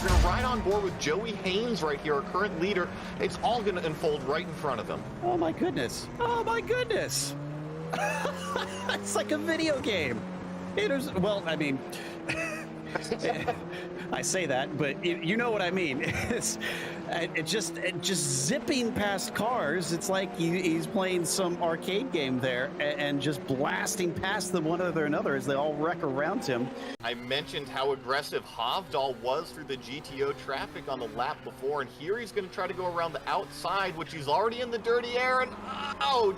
They're going to ride on board with Joey Haynes right here, our current leader. It's all going to unfold right in front of them. Oh my goodness. Oh my goodness. It's like a video game. It is, well, I mean, I say that, but you know what I mean. It's just zipping past cars. It's like he's playing some arcade game there and just blasting past them one after another as they all wreck around him. I mentioned how aggressive Hovdal was through the GTO traffic on the lap before, and here he's going to try to go around the outside, which he's already in the dirty air, and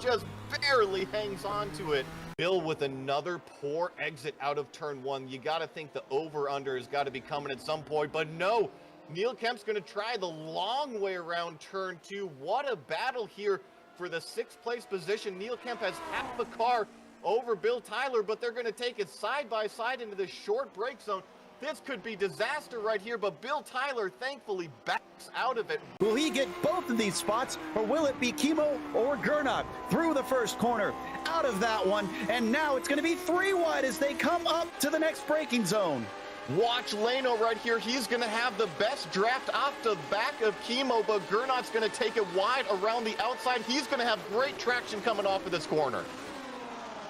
just barely hangs on to it. Bill with another poor exit out of turn one. You got to think the over-under has got to be coming at some point, but no. Neil Kemp's going to try the long way around turn two. What a battle here for the sixth place position. Neil Kemp has half a car over Bill Tyler, but they're going to take it side by side into the short break zone. This could be disaster right here, but Bill Tyler thankfully backs out of it. Will he get both of these spots, or will it be Kimo or Gernot through the first corner, out of that one, and now it's going to be three wide as they come up to the next braking zone. Watch Leno right here. He's going to have the best draft off the back of Kimo, but Gernot's going to take it wide around the outside. He's going to have great traction coming off of this corner.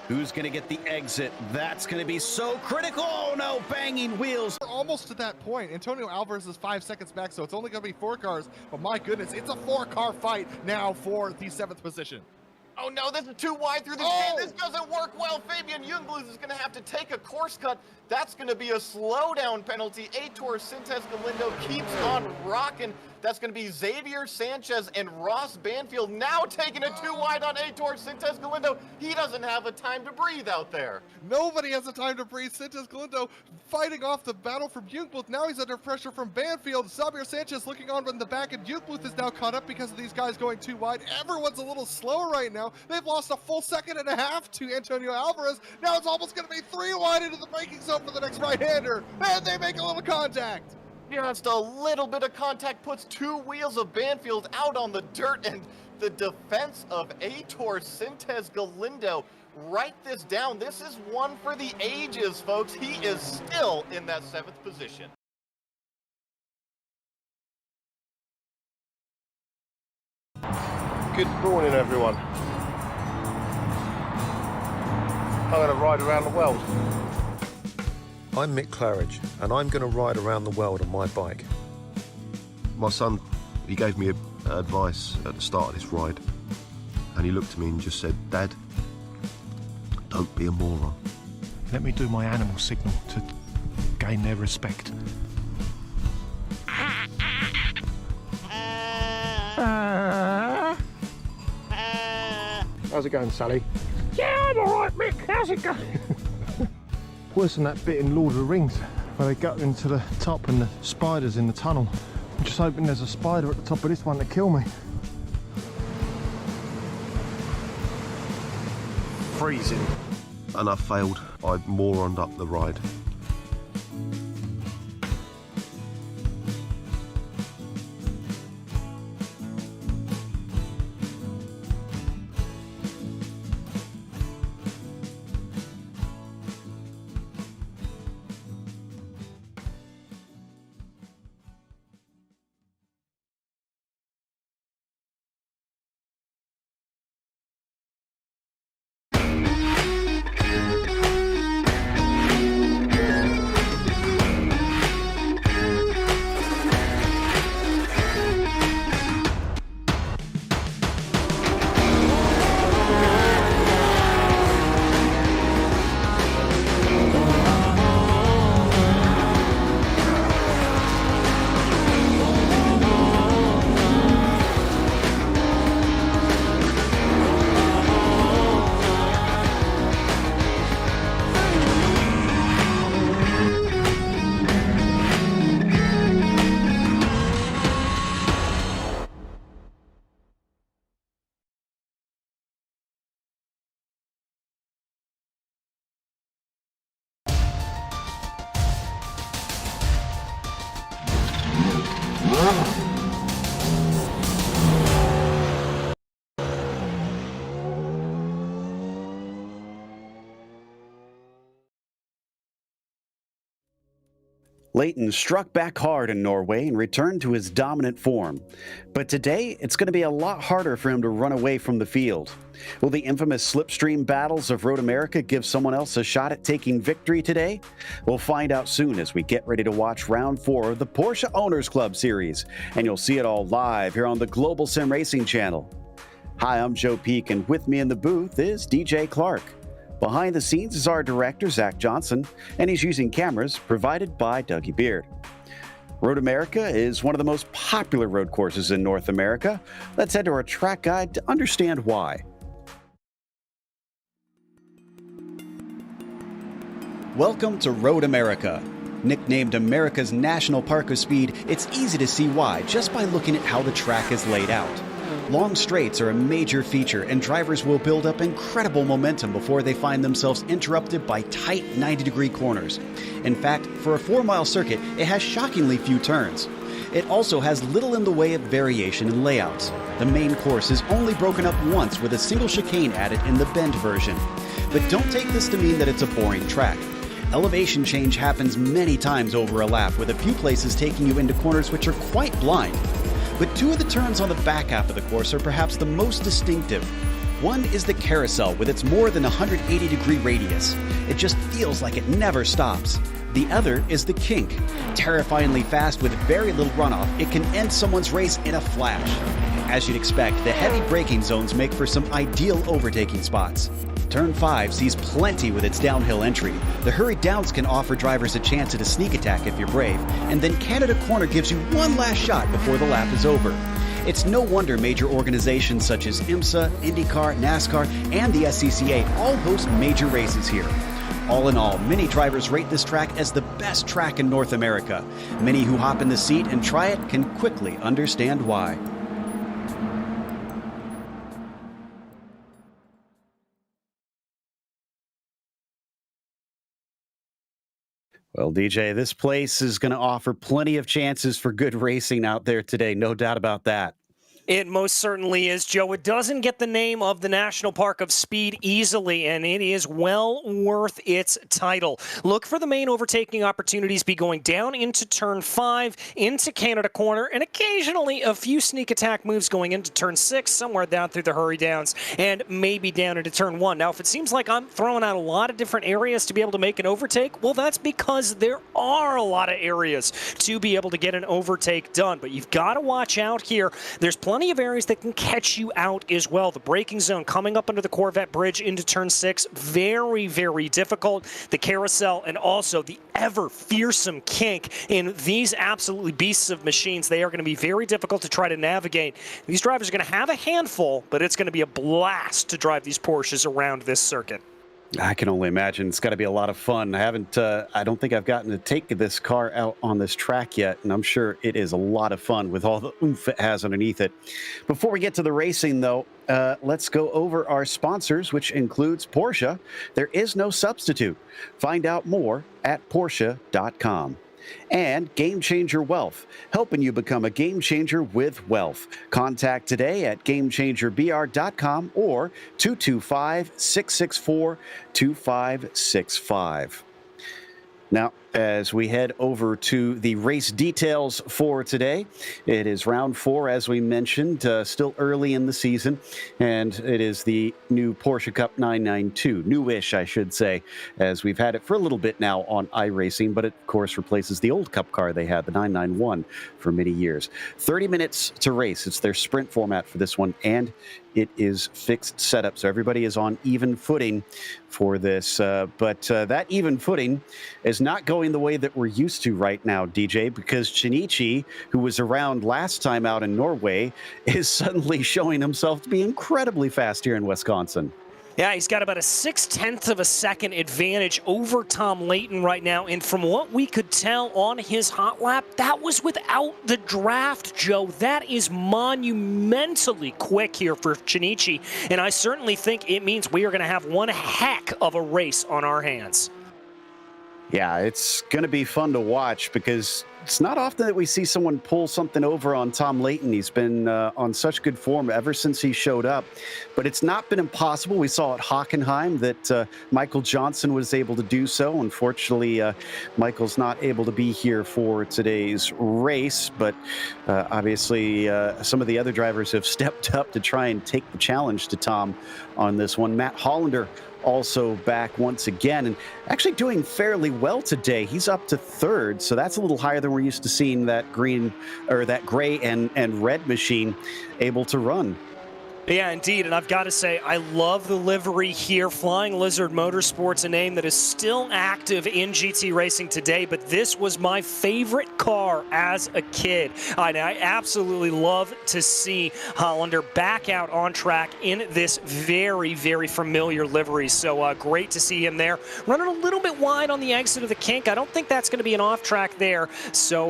Who's going to get the exit? That's going to be so critical. Oh, no, banging wheels. We're almost to that point. Antonio Alvarez is 5 seconds back, so it's only going to be 4 cars. But my goodness, it's a 4-car fight now for the 7th position. Oh no, this is too wide through the jam. This doesn't work well. Fabian Jungbluth is going to have to take a course cut. That's going to be a slowdown penalty. Aitor Sintes Galindo keeps on rocking. That's going to be Xavier Sanchez and Ross Banfield now taking it too wide on Aitor Sintes Galindo. He doesn't have a time to breathe out there. Nobody has a time to breathe. Sintes Galindo fighting off the battle from Jungbluth. Now he's under pressure from Banfield. Xavier Sanchez looking on in the back, and Jungbluth is now caught up because of these guys going too wide. Everyone's a little slow right now. They've lost a full second and a half to Antonio Alvarez. Now it's almost going to be 3 wide into the braking zone for the next right-hander. And they make a little contact. Just a little bit of contact puts 2 wheels of Banfield out on the dirt, and the defense of Aitor Sintes Galindo. Write this down. This is one for the ages, folks. He is still in that 7th position. Good morning, everyone. I'm going to ride around the world. I'm Mick Claridge, and I'm going to ride around the world on my bike. My son, he gave me advice at the start of this ride, and he looked at me and just said, "Dad, don't be a moron." Let me do my animal signal to gain their respect. How's it going, Sally? Yeah, I'm alright, Mick. How's it going? Worse than that bit in Lord of the Rings where they got into the top and the spiders in the tunnel. I'm just hoping there's a spider at the top of this one to kill me. Freezing. And I failed. I moroned up the ride. Leighton struck back hard in Norway and returned to his dominant form. But today, it's going to be a lot harder for him to run away from the field. Will the infamous slipstream battles of Road America give someone else a shot at taking victory today? We'll find out soon as we get ready to watch round 4 of the Porsche Owners Club Series. And you'll see it all live here on the Global Sim Racing Channel. Hi, I'm Joe Peak, and with me in the booth is DJ Clark. Behind the scenes is our director, Zach Johnson, and he's using cameras provided by Dougie Beard. Road America is one of the most popular road courses in North America. Let's head to our track guide to understand why. Welcome to Road America. Nicknamed America's National Park of Speed, it's easy to see why just by looking at how the track is laid out. Long straights are a major feature, and drivers will build up incredible momentum before they find themselves interrupted by tight 90-degree corners. In fact, for a 4-mile circuit, it has shockingly few turns. It also has little in the way of variation in layouts. The main course is only broken up once with a single chicane added in the bend version. But don't take this to mean that it's a boring track. Elevation change happens many times over a lap, with a few places taking you into corners which are quite blind. But 2 of the turns on the back half of the course are perhaps the most distinctive. One is the carousel with its more than 180-degree radius. It just feels like it never stops. The other is the kink. Terrifyingly fast with very little runoff, it can end someone's race in a flash. As you'd expect, the heavy braking zones make for some ideal overtaking spots. Turn 5 sees plenty with its downhill entry. The hurried downs can offer drivers a chance at a sneak attack if you're brave, and then Canada Corner gives you one last shot before the lap is over. It's no wonder major organizations such as IMSA, IndyCar, NASCAR, and the SCCA all host major races here. All in all, many drivers rate this track as the best track in North America. Many who hop in the seat and try it can quickly understand why. Well, DJ, this place is going to offer plenty of chances for good racing out there today. No doubt about that. It most certainly is, Joe. It doesn't get the name of the National Park of Speed easily, and it is well worth its title. Look for the main overtaking opportunities be going down into Turn 5, into Canada Corner, and occasionally a few sneak attack moves going into Turn 6, somewhere down through the hurry downs, and maybe down into Turn 1. Now, if it seems like I'm throwing out a lot of different areas to be able to make an overtake, well, that's because there are a lot of areas to be able to get an overtake done. But you've got to watch out here. There's plenty of areas that can catch you out as well. The braking zone coming up under the Corvette Bridge into Turn 6, very, very difficult. The carousel and also the ever fearsome kink in these absolutely beasts of machines. They are going to be very difficult to try to navigate. These drivers are going to have a handful, but it's going to be a blast to drive these Porsches around this circuit. I can only imagine. It's got to be a lot of fun. I don't think I've gotten to take this car out on this track yet, and I'm sure it is a lot of fun with all the oomph it has underneath it. Before we get to the racing, though, let's go over our sponsors, which includes Porsche. There is no substitute. Find out more at Porsche.com. And Game Changer Wealth, helping you become a game changer with wealth. Contact today at GameChangerBR.com or 225-664-2565. Now, as we head over to the race details for today, it is round 4, as we mentioned, still early in the season, and it is the new Porsche Cup 992, newish, I should say, as we've had it for a little bit now on iRacing, but it, of course, replaces the old Cup car they had, the 991, for many years. 30 minutes to race. It's their sprint format for this one, and it is fixed setup, so everybody is on even footing for this. But that even footing is not going the way that we're used to right now, DJ, because Shinichi, who was around last time out in Norway, is suddenly showing himself to be incredibly fast here in Wisconsin. Yeah, he's got about a 0.6 of a second advantage over Tom Leighton right now. And from what we could tell on his hot lap, that was without the draft, Joe. That is monumentally quick here for Shinichi. And I certainly think it means we are going to have one heck of a race on our hands. Yeah, it's going to be fun to watch because it's not often that we see someone pull something over on Tom Layton. He's been on such good form ever since he showed up, but it's not been impossible. We saw at Hockenheim that Michael Johnson was able to do so. Unfortunately, Michael's not able to be here for today's race, but obviously some of the other drivers have stepped up to try and take the challenge to Tom on this one. Matt Hollander also back once again and actually doing fairly well today. He's up to third, so that's a little higher than we're used to seeing that green or that gray and red machine able to run. Yeah, indeed, and I've got to say, I love the livery here. Flying Lizard Motorsports, a name that is still active in GT racing today, but this was my favorite car as a kid. I absolutely love to see Hollander back out on track in this very, very familiar livery. So great to see him there. Running a little bit wide on the exit of the kink. I don't think that's going to be an off track there, so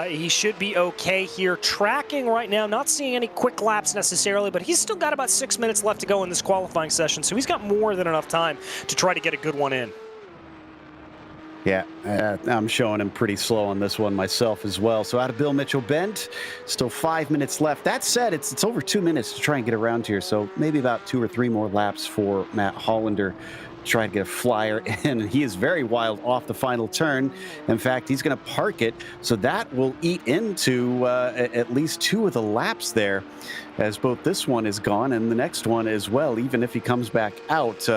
he should be okay here. Tracking right now, not seeing any quick laps necessarily, but he's still got about 6 minutes left to go in this qualifying session, so he's got more than enough time to try to get a good one in. Yeah, I'm showing him pretty slow on this one myself as well. So out of Bill Mitchell Bend, still 5 minutes left. That said, it's over 2 minutes to try and get around here, so maybe about 2 or 3 more laps for Matt Hollander. Try to get a flyer in. He is very wild off the final turn. In fact, he's going to park it, so that will eat into at least 2 of the laps there, as both this one is gone and the next one as well, even if he comes back out.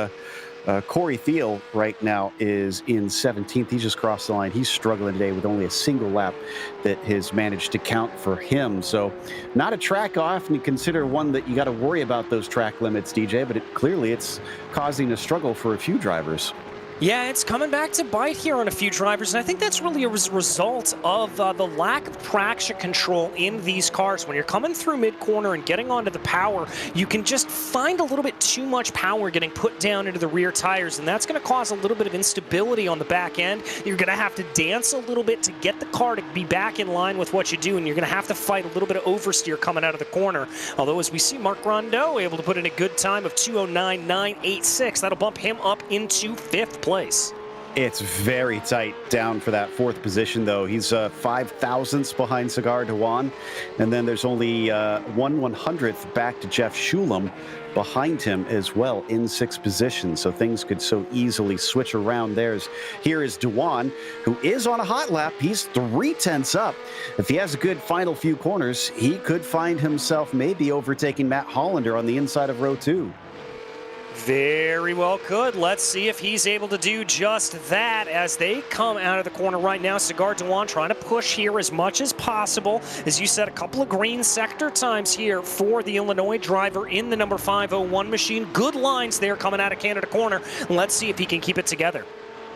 Corey Thiel right now is in 17th. He just crossed the line. He's struggling today with only a single lap that has managed to count for him. So not a track off, and you consider one that you got to worry about those track limits, DJ, but clearly it's causing a struggle for a few drivers. Yeah, it's coming back to bite here on a few drivers, and I think that's really a result of the lack of traction control in these cars. When you're coming through mid-corner and getting onto the power, you can just find a little bit too much power getting put down into the rear tires, and that's going to cause a little bit of instability on the back end. You're going to have to dance a little bit to get the car to be back in line with what you do, and you're going to have to fight a little bit of oversteer coming out of the corner. Although, as we see, Marc Rondeau able to put in a good time of 2:09.986. That'll bump him up into 5th place. It's very tight down for that 4th position, though. He's 5 thousandths behind Cigar Dewan, and then there's only 1/100th back to Jeff Shulam behind him as well in 6th position. So things could so easily switch around. Here is Dewan, who is on a hot lap. He's 3/10 up. If he has a good final few corners, he could find himself maybe overtaking Matt Hollander on the inside of row 2. Very well could. Let's see if he's able to do just that as they come out of the corner right now. Cigar Dewan trying to push here as much as possible. As you said, a couple of green sector times here for the Illinois driver in the number 501 machine. Good lines there coming out of Canada corner. Let's see if he can keep it together.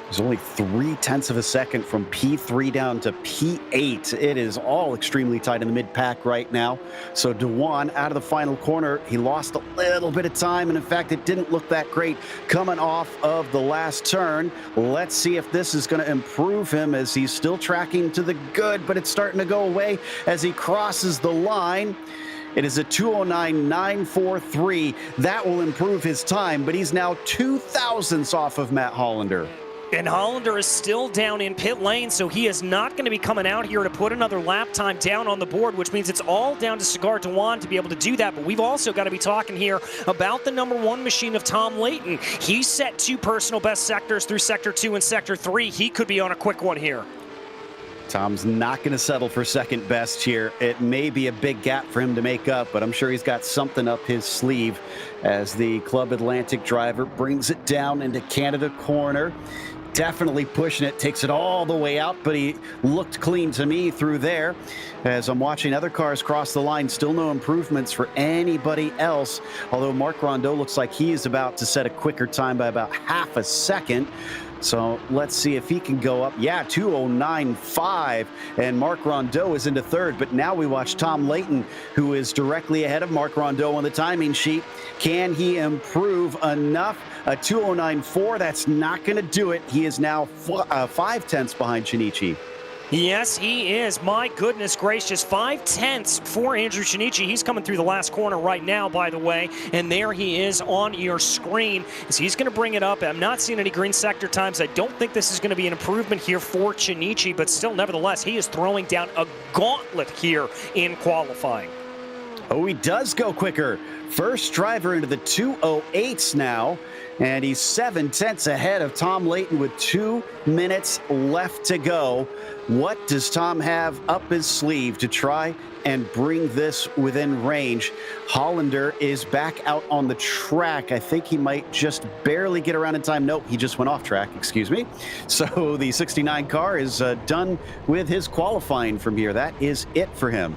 There's only 0.3 of a second from P3 down to P8. It is all extremely tight in the mid-pack right now. So Dewan out of the final corner. He lost a little bit of time, and in fact, it didn't look that great coming off of the last turn. Let's see if this is going to improve him as he's still tracking to the good, but it's starting to go away as he crosses the line. It is a 2:09.943. That will improve his time, but he's now 2 thousandths off of Matt Hollander. And Hollander is still down in pit lane, so he is not going to be coming out here to put another lap time down on the board, which means it's all down to Cigar Dewan to be able to do that. But we've also got to be talking here about the number 1 machine of Tom Layton. He set 2 personal best sectors through Sector 2 and Sector 3. He could be on a quick one here. Tom's not going to settle for second best here. It may be a big gap for him to make up, but I'm sure he's got something up his sleeve as the Club Atlantic driver brings it down into Canada corner. Definitely pushing it, takes it all the way out, but he looked clean to me through there. As I'm watching other cars cross the line, still no improvements for anybody else, although Marc Rondeau looks like he is about to set a quicker time by about half a second. So let's see if he can go up. Yeah, 2:09.5, and Marc Rondeau is into 3rd, but now we watch Tom Layton, who is directly ahead of Marc Rondeau on the timing sheet. Can he improve enough? A 2:09.4, that's not going to do it. He is now 5 tenths behind Shinichi. Yes, he is. My goodness gracious. 5/10 for Andrew Chinichi. He's coming through the last corner right now, by the way. And there he is on your screen as he's going to bring it up. I'm not seeing any green sector times. I don't think this is going to be an improvement here for Chinichi, but still, nevertheless, he is throwing down a gauntlet here in qualifying. Oh, he does go quicker. First driver into the 2:08s now, and he's 7/10 ahead of Tom Layton with 2 minutes left to go. What does Tom have up his sleeve to try and bring this within range? Hollander is back out on the track. I think he might just barely get around in time. Nope, he just went off track, excuse me. So the 69 car is done with his qualifying from here. That is it for him.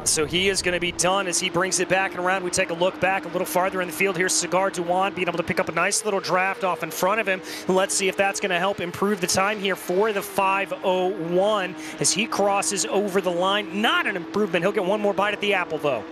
So he is going to be done as he brings it back and around. We take a look back a little farther in the field. Here's Cigar Duan being able to pick up a nice little draft off in front of him. Let's see if that's going to help improve the time here for the 5:01 as he crosses over the line. Not an improvement. He'll get one more bite at the apple, though.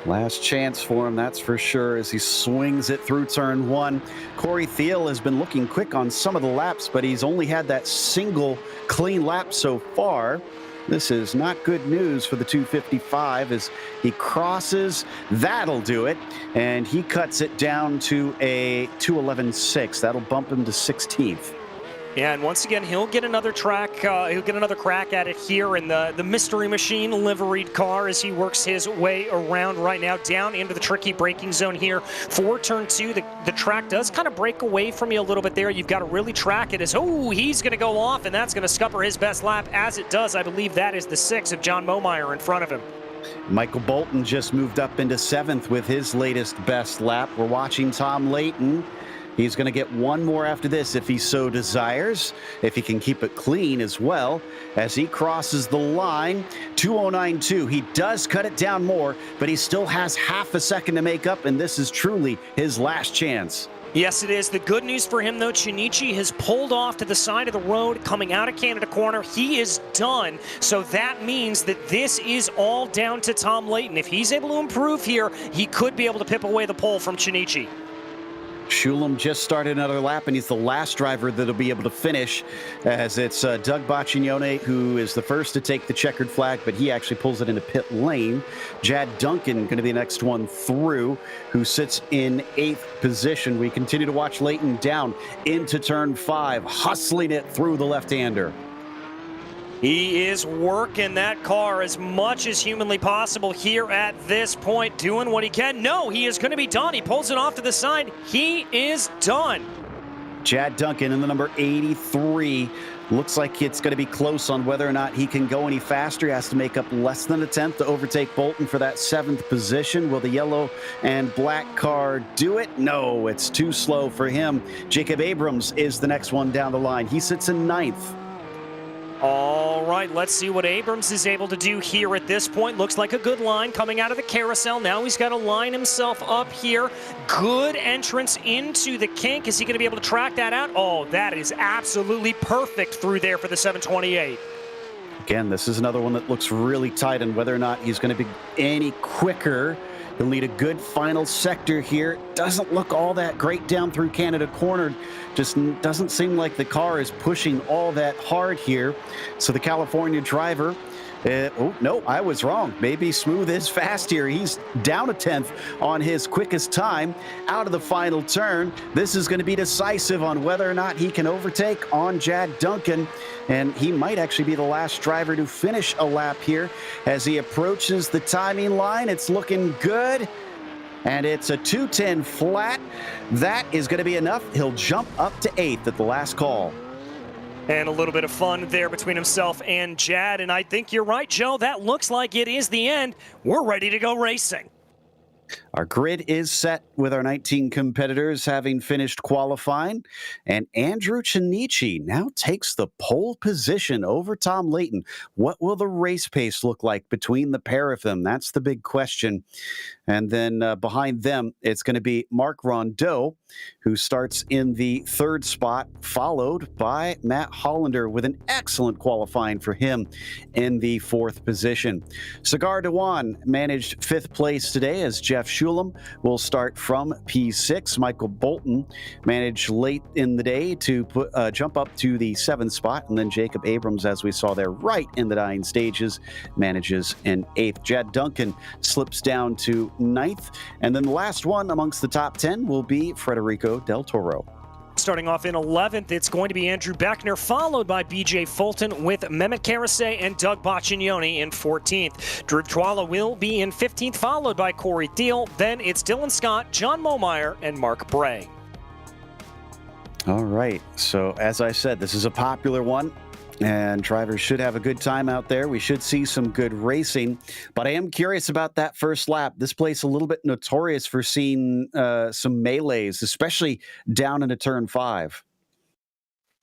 Last chance for him, that's for sure, as he swings it through turn 1. Corey Thiel has been looking quick on some of the laps, but he's only had that single clean lap so far. This is not good news for the 255 as he crosses. That'll do it. And he cuts it down to a 2:11.6. That'll bump him to 16th. Yeah, and once again, he'll get another crack at it here in the Mystery Machine liveried car as he works his way around right now down into the tricky braking zone here for turn 2. The track does kind of break away from you a little bit there. You've got to really track it as, oh, he's going to go off, and that's going to scupper his best lap as it does. I believe that is the 6 of John Momeyer in front of him. Michael Bolton just moved up into 7th with his latest best lap. We're watching Tom Layton. He's going to get one more after this if he so desires, if he can keep it clean as well, as he crosses the line. 2:09.2. He does cut it down more, but he still has half a second to make up, and this is truly his last chance. Yes, it is. The good news for him, though, Chinichi has pulled off to the side of the road coming out of Canada Corner. He is done. So that means that this is all down to Tom Layton. If he's able to improve here, he could be able to pip away the pole from Chinichi. Schulem just started another lap, and he's the last driver that'll be able to finish, as it's Doug Baccignone who is the first to take the checkered flag, but he actually pulls it into pit lane. Jad Duncan going to be the next one through, who sits in 8th position. We continue to watch Layton down into turn 5, hustling it through the left-hander. He is working that car as much as humanly possible here at this point, doing what he can. No, he is going to be done. He pulls it off to the side. He is done. Jad Duncan in the number 83. Looks like it's going to be close on whether or not he can go any faster. He has to make up less than a tenth to overtake Bolton for that 7th position. Will the yellow and black car do it? No, it's too slow for him. Jacob Abrams is the next one down the line. He sits in 9th. All right, let's see what Abrams is able to do here at this point. Looks like a good line coming out of the carousel. Now he's got to line himself up here. Good entrance into the kink. Is he going to be able to track that out? Oh, that is absolutely perfect through there for the 728. Again, this is another one that looks really tight, and whether or not he's going to be any quicker. He'll need a good final sector here. Doesn't look all that great down through Canada Corner. Just doesn't seem like the car is pushing all that hard here. So the California driver, oh, no, I was wrong. Maybe Smooth is fast here. He's down a tenth on his quickest time out of the final turn. This is going to be decisive on whether or not he can overtake on Jad Duncan. And he might actually be the last driver to finish a lap here as he approaches the timing line. It's looking good. And it's a 2:10 flat. That is going to be enough. He'll jump up to 8th at the last call. And a little bit of fun there between himself and Jad. And I think you're right, Joe. That looks like it is the end. We're ready to go racing. Our grid is set with our 19 competitors having finished qualifying, and Andrew Chinichi now takes the pole position over Tom Layton. What will the race pace look like between the pair of them? That's the big question. And then behind them, it's going to be Mark Rondeau, who starts in the 3rd spot, followed by Matt Hollander with an excellent qualifying for him in the 4th position. Cigar Dewan managed 5th place today as Jeff Jeff Shulam will start from P6. Michael Bolton managed late in the day to jump up to the 7th spot, and then Jacob Abrams, as we saw there, right in the dying stages, manages in 8th. Jad Duncan slips down to 9th, and then the last one amongst the top 10 will be Federico Del Toro. Starting off in 11th, it's going to be Andrew Beckner, followed by BJ Fulton with Mehmet Karasay and Doug Boccignoni in 14th. Drew Twala will be in 15th, followed by Corey Thiel. Then it's Dylan Scott, John Momeyer, and Mark Bray. All right, so as I said, this is a popular one, and drivers should have a good time out there. We should see some good racing, but I am curious about that first lap. This place a little bit notorious for seeing some melees, especially down into turn 5.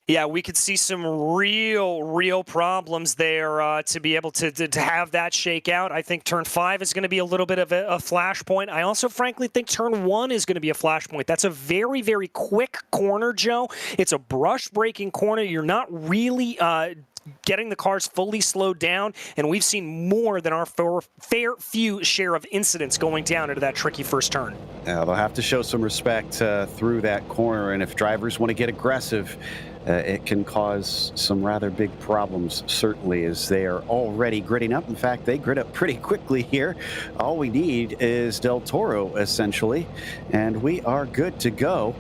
Yeah, we could see some real problems there to be able to have that shake out. I think turn 5 is going to be a little bit of a flashpoint. I also, frankly, think turn 1 is going to be a flashpoint. That's a very, very quick corner, Joe. It's a brush-breaking corner. You're not really getting the cars fully slowed down, and we've seen more than our fair few share of incidents going down into that tricky first turn. Yeah, they'll have to show some respect through that corner, and if drivers want to get aggressive, it can cause some rather big problems, certainly, as they are already gridding up. In fact, they grid up pretty quickly here. All we need is Del Toro, essentially, and we are good to go.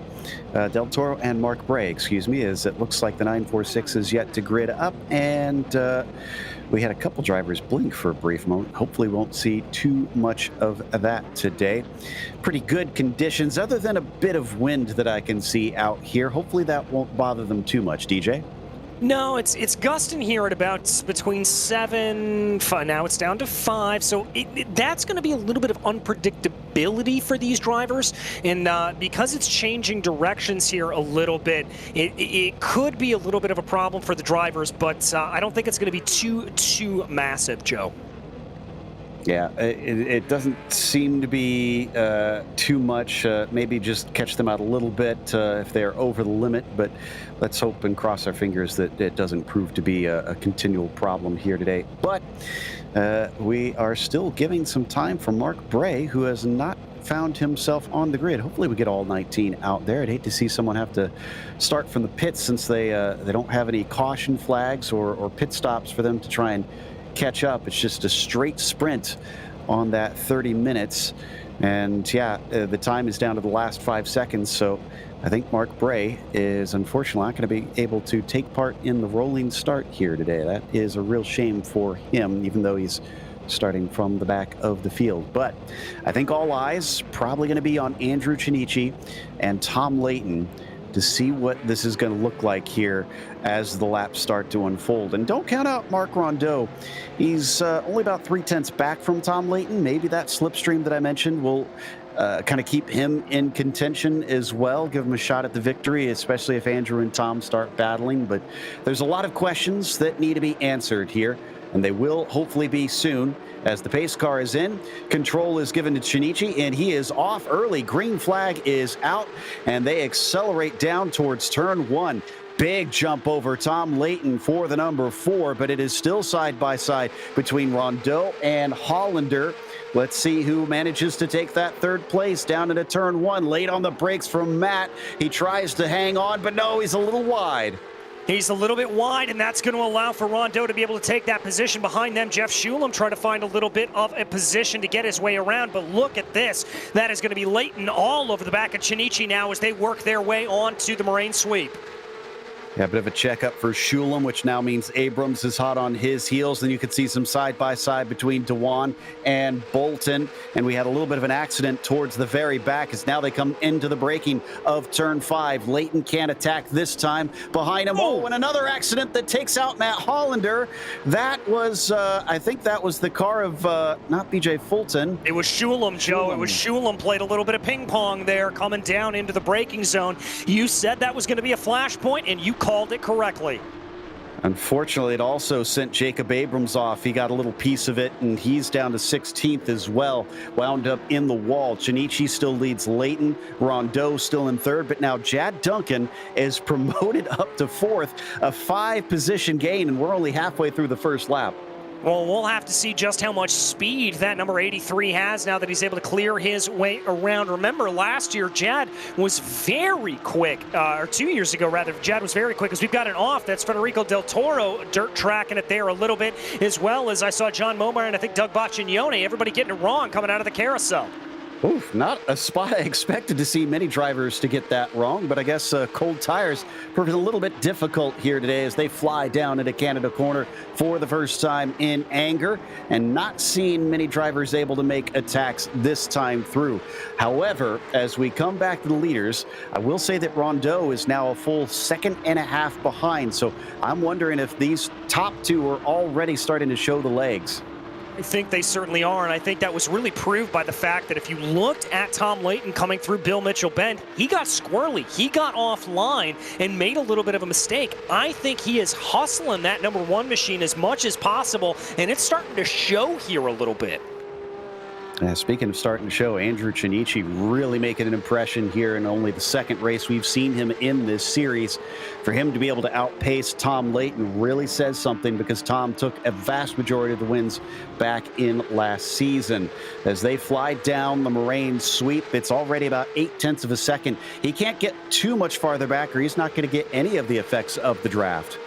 Del Toro and Mark Bray, excuse me, as it looks like the 946 is yet to grid up, and we had a couple drivers blink for a brief moment. Hopefully won't see too much of that today. Pretty good conditions, other than a bit of wind that I can see out here. Hopefully that won't bother them too much, DJ. No, it's gusting here at about between 7, 5. Now it's down to 5, so that's going to be a little bit of unpredictability for these drivers, and because it's changing directions here a little bit, it could be a little bit of a problem for the drivers, but I don't think it's going to be too massive, Joe. Yeah, it doesn't seem to be too much. Maybe just catch them out a little bit if they're over the limit, but let's hope and cross our fingers that it doesn't prove to be a continual problem here today. But we are still giving some time for Mark Bray, who has not found himself on the grid. Hopefully we get all 19 out there. I'd hate to see someone have to start from the pits since they don't have any caution flags or pit stops for them to try and catch up. It's just a straight sprint on that 30 minutes, and yeah, the time is down to the last 5 seconds, so I think Mark Bray is unfortunately not going to be able to take part in the rolling start here today. That is a real shame for him, even though he's starting from the back of the field. But I think all eyes probably going to be on Andrew Chinichi and Tom Layton to see what this is going to look like here as the laps start to unfold. And don't count out Mark Rondeau. He's only about 3/10 back from Tom Layton. Maybe that slipstream that I mentioned will kind of keep him in contention as well, give him a shot at the victory, especially if Andrew and Tom start battling. But there's a lot of questions that need to be answered here, and they will hopefully be soon. As the pace car is in, control is given to Chinichi, and he is off early. Green flag is out, and they accelerate down towards turn 1. Big jump over Tom Layton for the number 4, but it is still side by side between Rondeau and Hollander. Let's see who manages to take that 3rd place down into turn 1. Late on the brakes from Matt. He tries to hang on, but no, he's a little wide. He's a little bit wide, and that's going to allow for Rondeau to be able to take that position behind them. Jeff Shulam trying to find a little bit of a position to get his way around, but look at this. That is going to be Layton all over the back of Chinichi now as they work their way onto the Moraine sweep. Yeah, a bit of a checkup for Shulam, which now means Abrams is hot on his heels. Then you can see some side-by-side between Dewan and Bolton. And we had a little bit of an accident towards the very back as now they come into the braking of turn 5. Layton can't attack this time. Behind him, and another accident that takes out Matt Hollander. That was, I think that was the car of, not BJ Fulton. It was Shulam, Joe. It was Shulam played a little bit of ping pong there coming down into the braking zone. You said that was going to be a flashpoint, and you called it correctly. Unfortunately, it also sent Jacob Abrams off. He got a little piece of it, and he's down to 16th as well, wound up in the wall. Chinichi still leads Layton. Rondeau still in 3rd, but now Jad Duncan is promoted up to 4th, a 5-position gain, and we're only halfway through the first lap. Well, we'll have to see just how much speed that number 83 has now that he's able to clear his way around. Remember, last year, Jad was very quick, or 2 years ago, rather, Jad was very quick, because we've got an off. That's Federico Del Toro dirt tracking it there a little bit, as well as I saw John Momar and I think Doug Boccignone, everybody getting it wrong coming out of the carousel. Oof, not a spot I expected to see many drivers to get that wrong, but I guess cold tires proving a little bit difficult here today as they fly down into Canada Corner for the first time in anger, and not seeing many drivers able to make attacks this time through. However, as we come back to the leaders, I will say that Rondeau is now a full 1.5 seconds behind, so I'm wondering if these top two are already starting to show the legs. I think they certainly are, and I think that was really proved by the fact that if you looked at Tom Layton coming through Bill Mitchell Bend, he got squirrely. He got offline and made a little bit of a mistake. I think he is hustling that number 1 machine as much as possible, and it's starting to show here a little bit. Speaking of starting to show, Andrew Chinichi really making an impression here in only the second race we've seen him in this series. For him to be able to outpace Tom Layton really says something, because Tom took a vast majority of the wins back in last season. As they fly down the Moraine sweep, it's already about 0.8 seconds. He can't get too much farther back or he's not going to get any of the effects of the draft.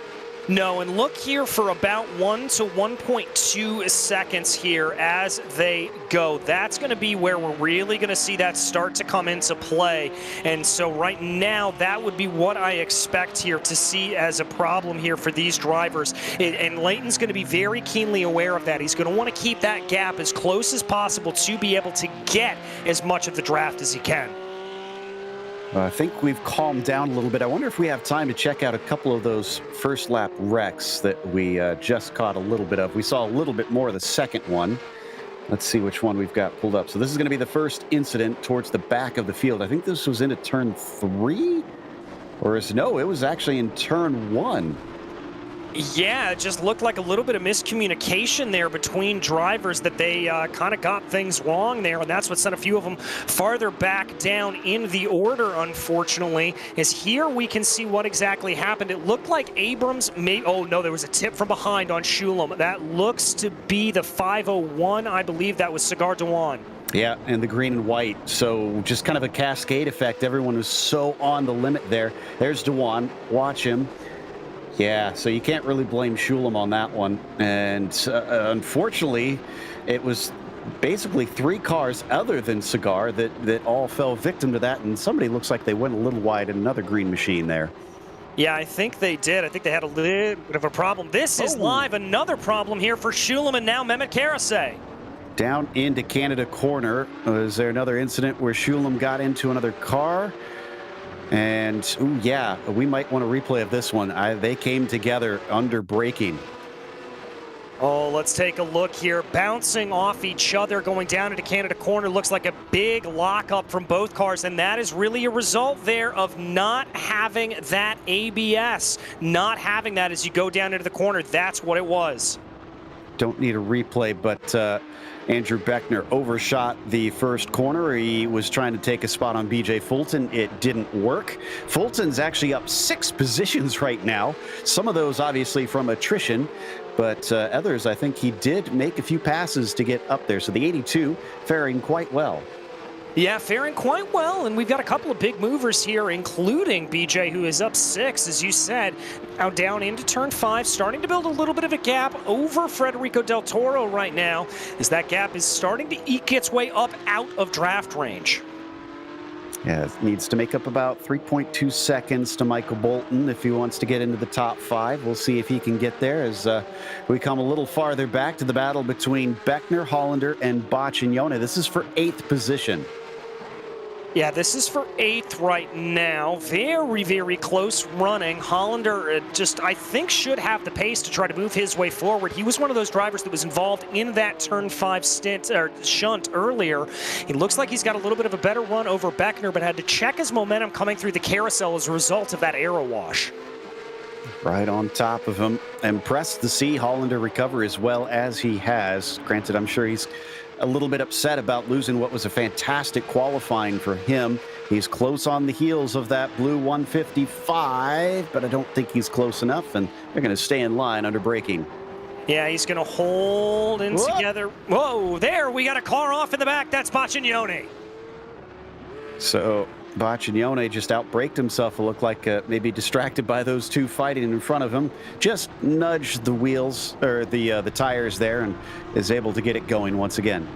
No, and look here for about 1 to 1.2 seconds here as they go. That's going to be where we're really going to see that start to come into play. And so right now, that would be what I expect here to see as a problem here for these drivers. And Layton's going to be very keenly aware of that. He's going to want to keep that gap as close as possible to be able to get as much of the draft as he can. I think we've calmed down a little bit. I wonder if we have time to check out a couple of those first lap wrecks that we just caught a little bit of. We saw a little bit more of the second one. Let's see which one we've got pulled up. So this is going to be the first incident towards the back of the field. I think this was into turn 3, no, it was actually in turn 1. Yeah, it just looked like a little bit of miscommunication there between drivers, that they kind of got things wrong there, and that's what sent a few of them farther back down in the order, unfortunately. As here we can see what exactly happened. It looked like Abrams may, oh no, there was a tip from behind on Shulam. That looks to be the 501, I believe that was Cigar Dewan. Yeah, and the green and white. So just kind of a cascade effect. Everyone was so on the limit there. There's Dewan, watch him. Yeah, so you can't really blame Shulam on that one. And unfortunately, it was basically 3 cars other than Cigar that all fell victim to that. And somebody looks like they went a little wide in another green machine there. Yeah, I think they did. I think they had a little bit of a problem. This is live. Another problem here for Shulam and now Mehmet Karasay. Down into Canada Corner. Is there another incident where Shulam got into another car? And, ooh, yeah, we might want a replay of this one. They came together under braking. Oh, let's take a look here. Bouncing off each other, going down into Canada Corner. Looks like a big lockup from both cars, and that is really a result there of not having that ABS. Not having that as you go down into the corner. That's what it was. Don't need a replay, but Andrew Beckner overshot the first corner. He was trying to take a spot on BJ Fulton. It didn't work. Fulton's actually up 6 positions right now. Some of those obviously from attrition, but others, I think he did make a few passes to get up there. So the 82 faring quite well. Yeah, faring quite well, and we've got a couple of big movers here, including BJ, who is up 6, as you said, now down into turn 5, starting to build a little bit of a gap over Federico Del Toro right now, as that gap is starting to eke its way up out of draft range. Yeah, it needs to make up about 3.2 seconds to Michael Bolton if he wants to get into the top 5. We'll see if he can get there as we come a little farther back to the battle between Beckner, Hollander, and Boccignone. This is for 8th position. Yeah, this is for 8th right now. Very, very close running. Hollander just, I think, should have the pace to try to move his way forward. He was one of those drivers that was involved in that turn 5 stint or shunt earlier. He looks like he's got a little bit of a better run over Beckner, but had to check his momentum coming through the carousel as a result of that aero wash. Right on top of him. Impressed to see Hollander recover as well as he has. Granted, I'm sure he's a little bit upset about losing what was a fantastic qualifying for him. He's close on the heels of that blue 155, but I don't think he's close enough, and they're going to stay in line under braking. Yeah, he's going to hold in together. Whoa, there, we got a car off in the back. That's Baccignone. So Baccignone just outbraked himself. It looked like maybe distracted by those two fighting in front of him. Just nudged the wheels, or the tires there, and is able to get it going once again.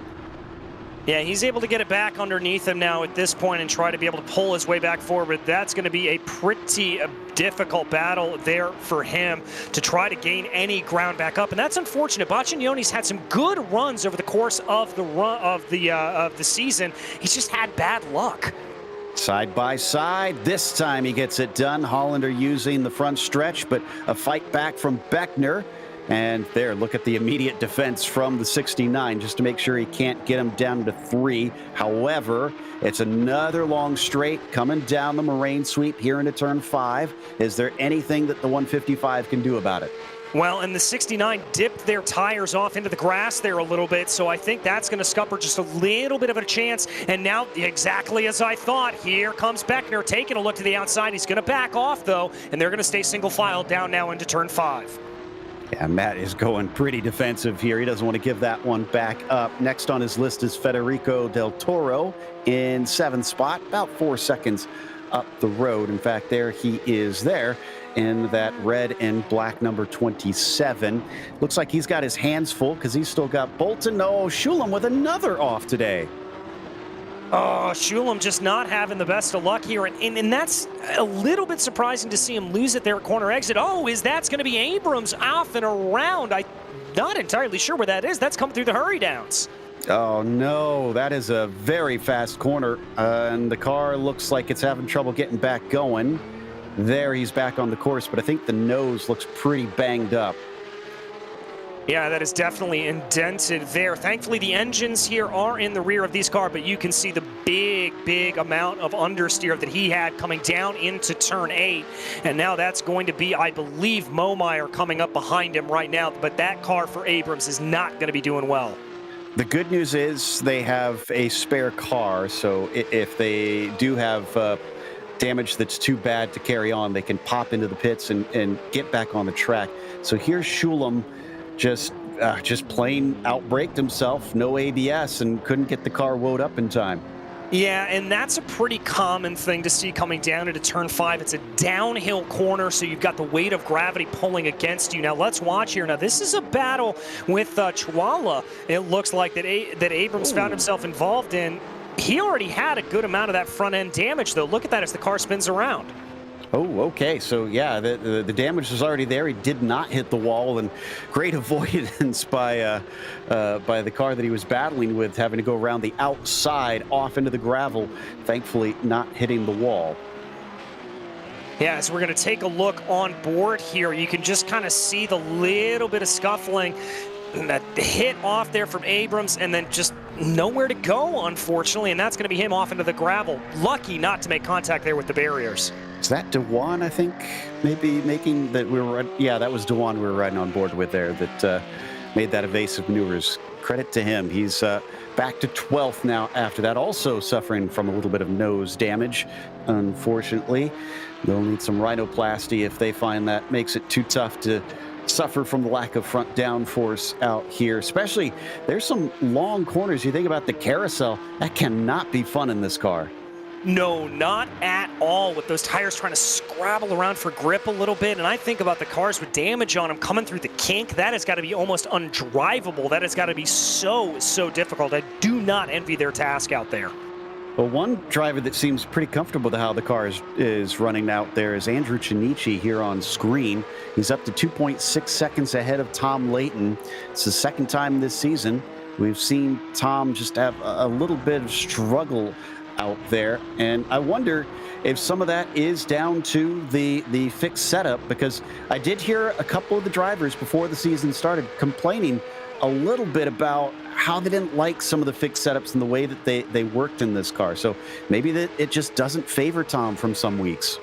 Yeah, he's able to get it back underneath him now at this point and try to be able to pull his way back forward. That's going to be a pretty difficult battle there for him to try to gain any ground back up, and that's unfortunate. Bacignone's had some good runs over the course of the season. He's just had bad luck. Side by side, this time he gets it done. Hollander using the front stretch, but a fight back from Beckner. And there, look at the immediate defense from the 69 just to make sure he can't get him down to 3. However, it's another long straight coming down the moraine sweep here into turn 5. Is there anything that the 155 can do about it? Well, and the 69 dipped their tires off into the grass there a little bit, so I think that's going to scupper just a little bit of a chance. And now, exactly as I thought, here comes Beckner taking a look to the outside. He's going to back off, though, and they're going to stay single file down now into turn 5. Yeah, Matt is going pretty defensive here. He doesn't want to give that one back up. Next on his list is Federico Del Toro in 7th spot, about 4 seconds up the road. In fact, there he is there in that red and black number 27. Looks like he's got his hands full because he's still got Bolton. Oh, Schulem with another off today. Oh, Schulem just not having the best of luck here, and that's a little bit surprising to see him lose it there at corner exit. Oh, that's going to be Abrams off and around. I'm not entirely sure where that is. That's coming through the hurry downs. Oh, no, that is a very fast corner, and the car looks like it's having trouble getting back going. There, he's back on the course, but I think the nose looks pretty banged up. Yeah, that is definitely indented there. Thankfully, the engines here are in the rear of these cars, but you can see the big amount of understeer that he had coming down into turn 8. And now that's going to be, I believe, Momeyer coming up behind him right now. But that car for Abrams is not going to be doing well. The good news is they have a spare car, so if they do have damage that's too bad to carry on, they can pop into the pits and get back on the track. So here's Schulem. Just plain outbraked himself, no ABS, and couldn't get the car woed up in time. Yeah, and that's a pretty common thing to see coming down into turn 5. It's a downhill corner, so you've got the weight of gravity pulling against you. Now, let's watch here. Now, this is a battle with Chwala. It looks like that Abrams found himself involved in. He already had a good amount of that front end damage, though. Look at that as the car spins around. Oh, okay. So, yeah, the damage was already there. He did not hit the wall, and great avoidance by the car that he was battling with, having to go around the outside off into the gravel, thankfully not hitting the wall. Yeah, so we're going to take a look on board here. You can just kind of see the little bit of scuffling, and that hit off there from Abrams, and then just nowhere to go, unfortunately, and that's going to be him off into the gravel. Lucky not to make contact there with the barriers. Is that Dewan, I think, maybe making that we were, yeah, that was Dewan we were riding on board with there that made that evasive maneuvers. Credit to him. He's back to 12th now after that, also suffering from a little bit of nose damage, unfortunately. They'll need some rhinoplasty if they find that makes it too tough to suffer from the lack of front downforce out here. Especially, there's some long corners. You think about the carousel, that cannot be fun in this car. No, not at all, with those tires trying to scrabble around for grip a little bit. And I think about the cars with damage on them coming through the kink. That has got to be almost undrivable. That has got to be so difficult. I do not envy their task out there. Well, one driver that seems pretty comfortable with how the car is running out there is Andrew Chinichi here on screen. He's up to 2.6 seconds ahead of Tom Layton. It's the second time this season we've seen Tom just have a little bit of struggle out there, and I wonder if some of that is down to the fixed setup, because I did hear a couple of the drivers before the season started complaining a little bit about how they didn't like some of the fixed setups and the way that they worked in this car. So maybe that it just doesn't favor Tom from some weeks.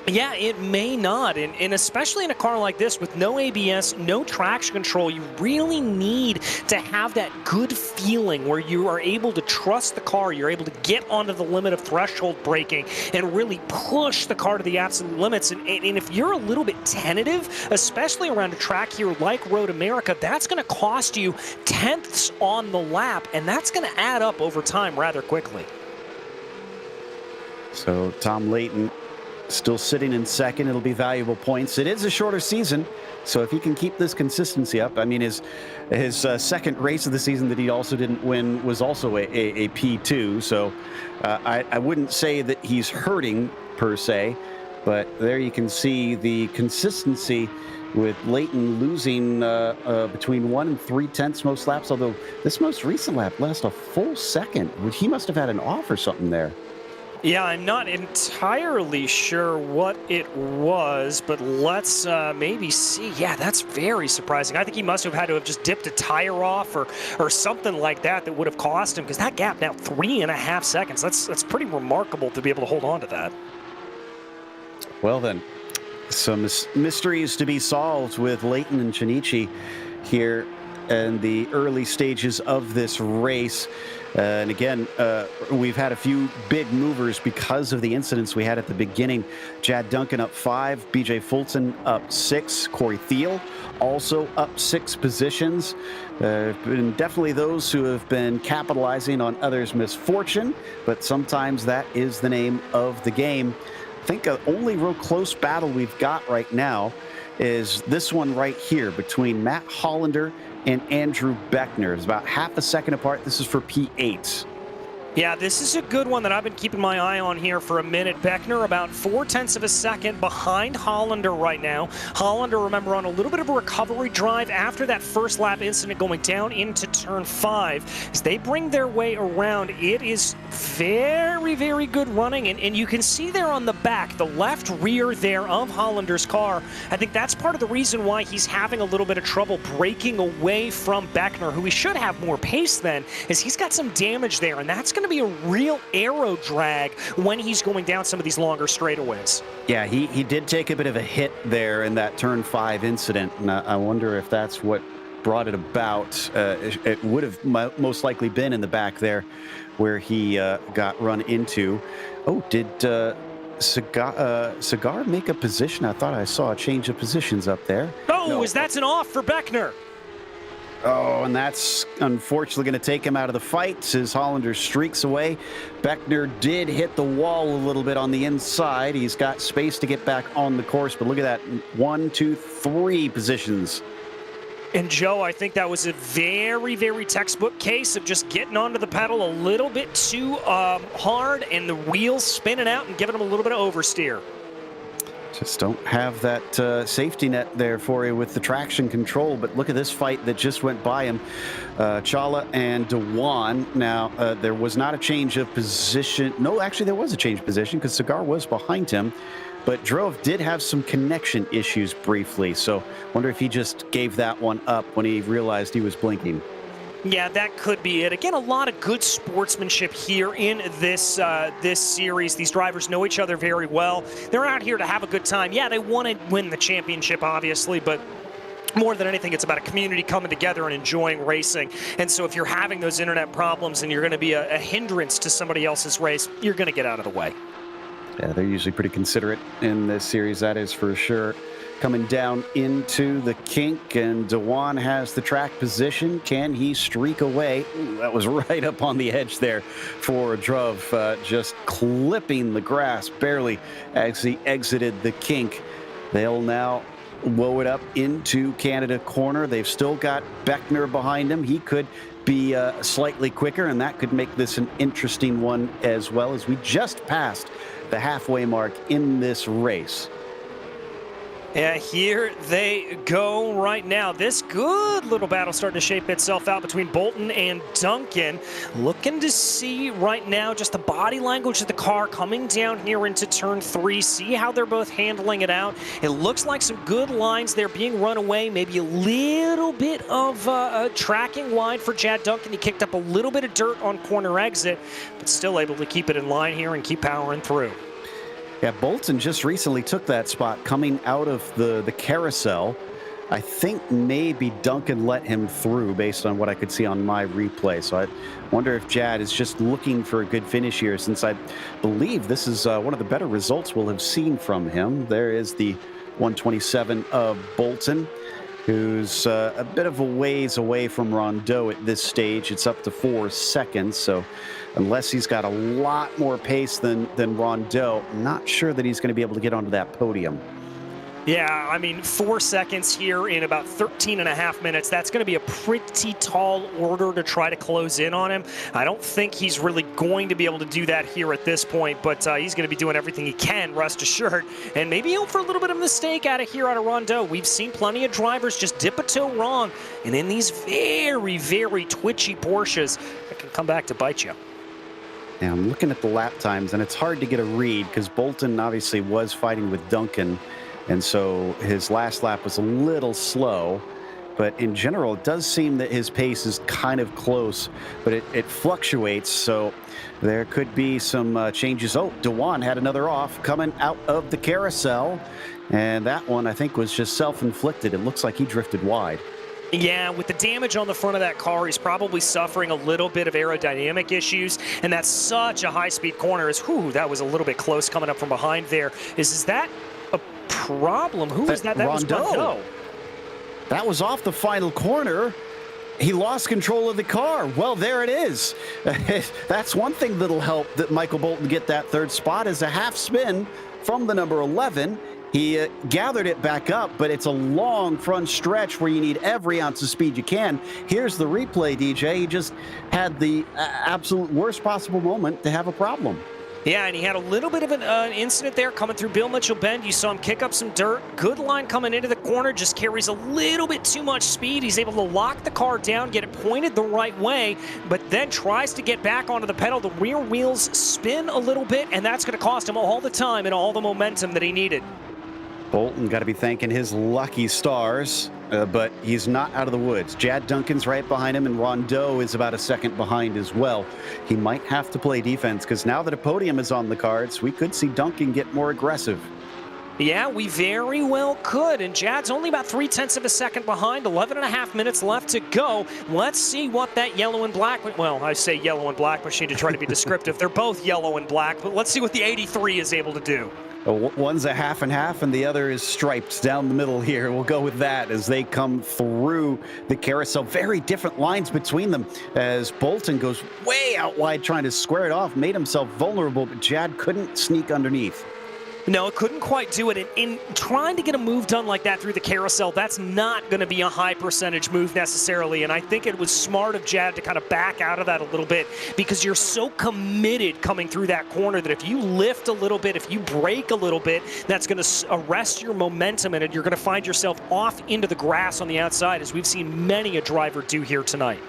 Yeah, it may not, and especially in a car like this with no ABS, no traction control, you really need to have that good feeling where you are able to trust the car, you're able to get onto the limit of threshold braking and really push the car to the absolute limits. And if you're a little bit tentative, especially around a track here like Road America, that's going to cost you tenths on the lap, and that's going to add up over time rather quickly. So Tom Layton still sitting in second. It'll be valuable points. It is a shorter season, so if he can keep this consistency up, I mean, his second race of the season that he also didn't win was also a P2, so I wouldn't say that he's hurting per se, but there you can see the consistency with Layton losing between 1 and 3/10 most laps, although this most recent lap lasted a full second. He must have had an off or something there. Yeah, I'm not entirely sure what it was, but let's maybe see. Yeah, that's very surprising. I think he must have had to have just dipped a tire off or something like that would have cost him, because that gap now 3.5 seconds. That's pretty remarkable to be able to hold on to that. Well then, some mysteries to be solved with Layton and Shinichi here in the early stages of this race. And again, we've had a few big movers because of the incidents we had at the beginning. Chad Duncan up 5, BJ Fulton up 6, Corey Thiel also up 6 positions. And definitely those who have been capitalizing on others' misfortune, but sometimes that is the name of the game. I think the only real close battle we've got right now is this one right here between Matt Hollander and Andrew Beckner. It's about half a second apart. This is for P8. Yeah, this is a good one that I've been keeping my eye on here for a minute. Beckner about 0.4 of a second behind Hollander right now. Hollander, remember, on a little bit of a recovery drive after that first lap incident going down into turn 5. As they bring their way around, it is very, very good running. And you can see there on the back, the left rear there of Hollander's car. I think that's part of the reason why he's having a little bit of trouble breaking away from Beckner, who he should have more pace than, is he's got some damage there, and that's going to be a real aero drag when he's going down some of these longer straightaways. Yeah, he did take a bit of a hit there in that turn 5 incident, and I wonder if that's what brought it about. It would have most likely been in the back there where he got run into. Oh, did Cigar make a position? I thought I saw a change of positions up there. Oh, No. that's an off for Beckner. Oh, and that's unfortunately going to take him out of the fight as Hollander streaks away. Beckner did hit the wall a little bit on the inside. He's got space to get back on the course, but look at that. 1, 2, 3 positions. And Joe, I think that was a very, very textbook case of just getting onto the pedal a little bit too hard and the wheels spinning out and giving him a little bit of oversteer. Just don't have that safety net there for you with the traction control. But look at this fight that just went by him. Chala and Dewan. Now, there was not a change of position. No, actually, there was a change of position because Cigar was behind him. But Drove did have some connection issues briefly. So wonder if he just gave that one up when he realized he was blinking. Yeah, that could be it. Again, a lot of good sportsmanship here in this this series. These drivers know each other very well. They're out here to have a good time. Yeah, they want to win the championship, obviously, but more than anything, it's about a community coming together and enjoying racing. And so if you're having those internet problems and you're going to be a hindrance to somebody else's race, you're going to get out of the way. Yeah, they're usually pretty considerate in this series, that is for sure. Coming down into the kink, and Dewan has the track position. Can he streak away? Ooh, that was right up on the edge there for Druv, just clipping the grass barely as he exited the kink. They'll now woe it up into Canada corner. They've still got Beckner behind him. He could be slightly quicker, and that could make this an interesting one as well, as we just passed the halfway mark in this race. Yeah, here they go right now. This good little battle starting to shape itself out between Bolton and Duncan. Looking to see right now just the body language of the car coming down here into turn 3. See how they're both handling it out. It looks like some good lines there being run away. Maybe a little bit of tracking wide for Chad Duncan. He kicked up a little bit of dirt on corner exit, but still able to keep it in line here and keep powering through. Yeah, Bolton just recently took that spot coming out of the carousel. I think maybe Duncan let him through based on what I could see on my replay. So I wonder if Jad is just looking for a good finish here, since I believe this is one of the better results we'll have seen from him. There is the 127 of Bolton, who's a bit of a ways away from Rondeau at this stage. It's up to 4 seconds, so unless he's got a lot more pace than Rondeau, I'm not sure that he's going to be able to get onto that podium. Yeah, I mean, 4 seconds here in about 13 and a half minutes. That's going to be a pretty tall order to try to close in on him. I don't think he's really going to be able to do that here at this point, but he's going to be doing everything he can, rest assured. And maybe he'll for a little bit of a mistake out of Rondeau. We've seen plenty of drivers just dip a toe wrong, and in these very, very twitchy Porsches, it can come back to bite you. Now, I'm looking at the lap times, and it's hard to get a read because Bolton obviously was fighting with Duncan. And so his last lap was a little slow, but in general, it does seem that his pace is kind of close, but it fluctuates. So there could be some changes. Oh, Dewan had another off coming out of the carousel. And that one, I think, was just self-inflicted. It looks like he drifted wide. Yeah, with the damage on the front of that car, he's probably suffering a little bit of aerodynamic issues, and that's such a high-speed corner. Whew, that was a little bit close coming up from behind there. Is that a problem? Who was that? That was Rondeau. That was off the final corner. He lost control of the car. Well, there it is. That's one thing that'll help that Michael Bolton get that third spot is a half spin from the number 11. He gathered it back up, but it's a long front stretch where you need every ounce of speed you can. Here's the replay, DJ. He just had the absolute worst possible moment to have a problem. Yeah, and he had a little bit of an incident there coming through Bill Mitchell Bend. You saw him kick up some dirt. Good line coming into the corner, just carries a little bit too much speed. He's able to lock the car down, get it pointed the right way, but then tries to get back onto the pedal. The rear wheels spin a little bit, and that's going to cost him all the time and all the momentum that he needed. Bolton got to be thanking his lucky stars, but he's not out of the woods. Jad Duncan's right behind him, and Rondeau is about a second behind as well. He might have to play defense, because now that a podium is on the cards, we could see Duncan get more aggressive. Yeah, we very well could, and Jad's only about 0.3 of a second behind, 11 and a half minutes left to go. Let's see what that yellow and black, well, I say yellow and black machine to try to be descriptive. They're both yellow and black, but let's see what the 83 is able to do. One's a half and half, and the other is striped down the middle here. We'll go with that as they come through the carousel. Very different lines between them as Bolton goes way out wide trying to square it off, made himself vulnerable, but Jad couldn't sneak underneath. No, it couldn't quite do it. And in trying to get a move done like that through the carousel, that's not going to be a high percentage move necessarily. And I think it was smart of Jad to kind of back out of that a little bit, because you're so committed coming through that corner that if you lift a little bit, if you brake a little bit, that's going to arrest your momentum, and you're going to find yourself off into the grass on the outside, as we've seen many a driver do here tonight.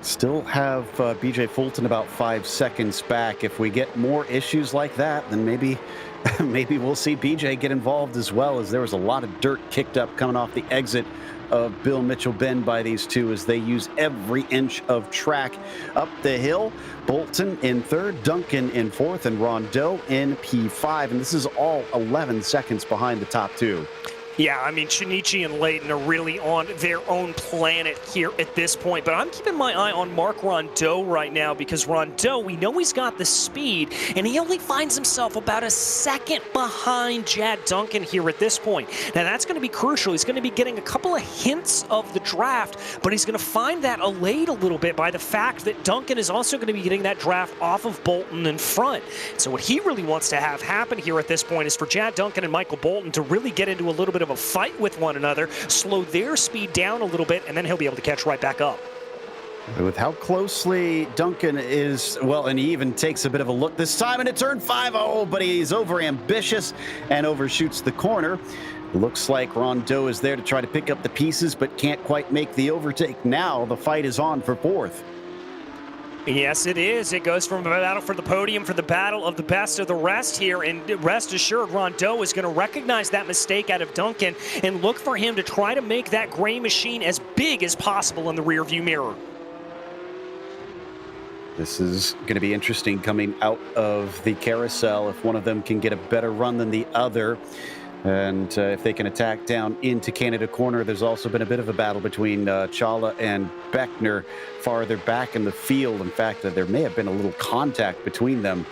Still have BJ Fulton about 5 seconds back. If we get more issues like that, then maybe we'll see BJ get involved as well, as there was a lot of dirt kicked up coming off the exit of Bill Mitchell Bend by these two as they use every inch of track up the hill. Bolton in third, Duncan in fourth, and Rondeau in P5. And this is all 11 seconds behind the top two. Yeah, I mean, Shinichi and Leighton are really on their own planet here at this point. But I'm keeping my eye on Mark Rondeau right now, because Rondeau, we know he's got the speed, and he only finds himself about a second behind Jad Duncan here at this point. Now, that's going to be crucial. He's going to be getting a couple of hints of the draft, but he's going to find that allayed a little bit by the fact that Duncan is also going to be getting that draft off of Bolton in front. So what he really wants to have happen here at this point is for Jad Duncan and Michael Bolton to really get into a little bit of a fight with one another, slow their speed down a little bit, and then he'll be able to catch right back up. With how closely Duncan is, well, and he even takes a bit of a look this time, and it turned 5-0, but he's over-ambitious and overshoots the corner. Looks like Rondeau is there to try to pick up the pieces, but can't quite make the overtake. Now the fight is on for fourth. Yes, it is. It goes from a battle for the podium for the battle of the best of the rest here, and rest assured, Rondeau is going to recognize that mistake out of Duncan and look for him to try to make that gray machine as big as possible in the rearview mirror. This is going to be interesting coming out of the carousel if one of them can get a better run than the other. And if they can attack down into Canada Corner, there's also been a bit of a battle between Chala and Beckner farther back in the field. In fact, there may have been a little contact between them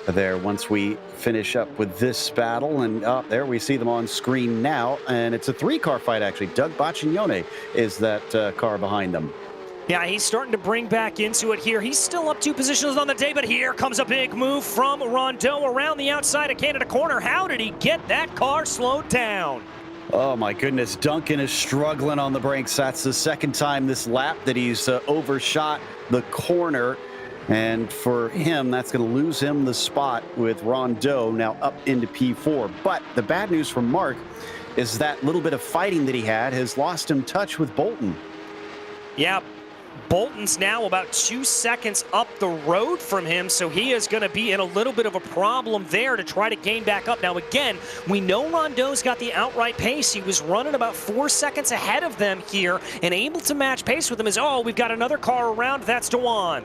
there once we finish up with this battle. And there we see them on screen now. And it's a 3-car fight, actually. Doug Baccignone is that car behind them. Yeah, he's starting to bring back into it here. He's still up 2 positions on the day, but here comes a big move from Rondeau around the outside of Canada Corner. How did he get that car slowed down? Oh my goodness, Duncan is struggling on the brakes. That's the second time this lap that he's overshot the corner. And for him, that's going to lose him the spot with Rondeau now up into P4. But the bad news for Mark is that little bit of fighting that he had has lost him touch with Bolton. Yeah. Bolton's now about 2 seconds up the road from him, so he is going to be in a little bit of a problem there to try to gain back up. Now, again, we know Rondeau's got the outright pace. He was running about 4 seconds ahead of them here and able to match pace with them as, oh, we've got another car around. That's Dewan.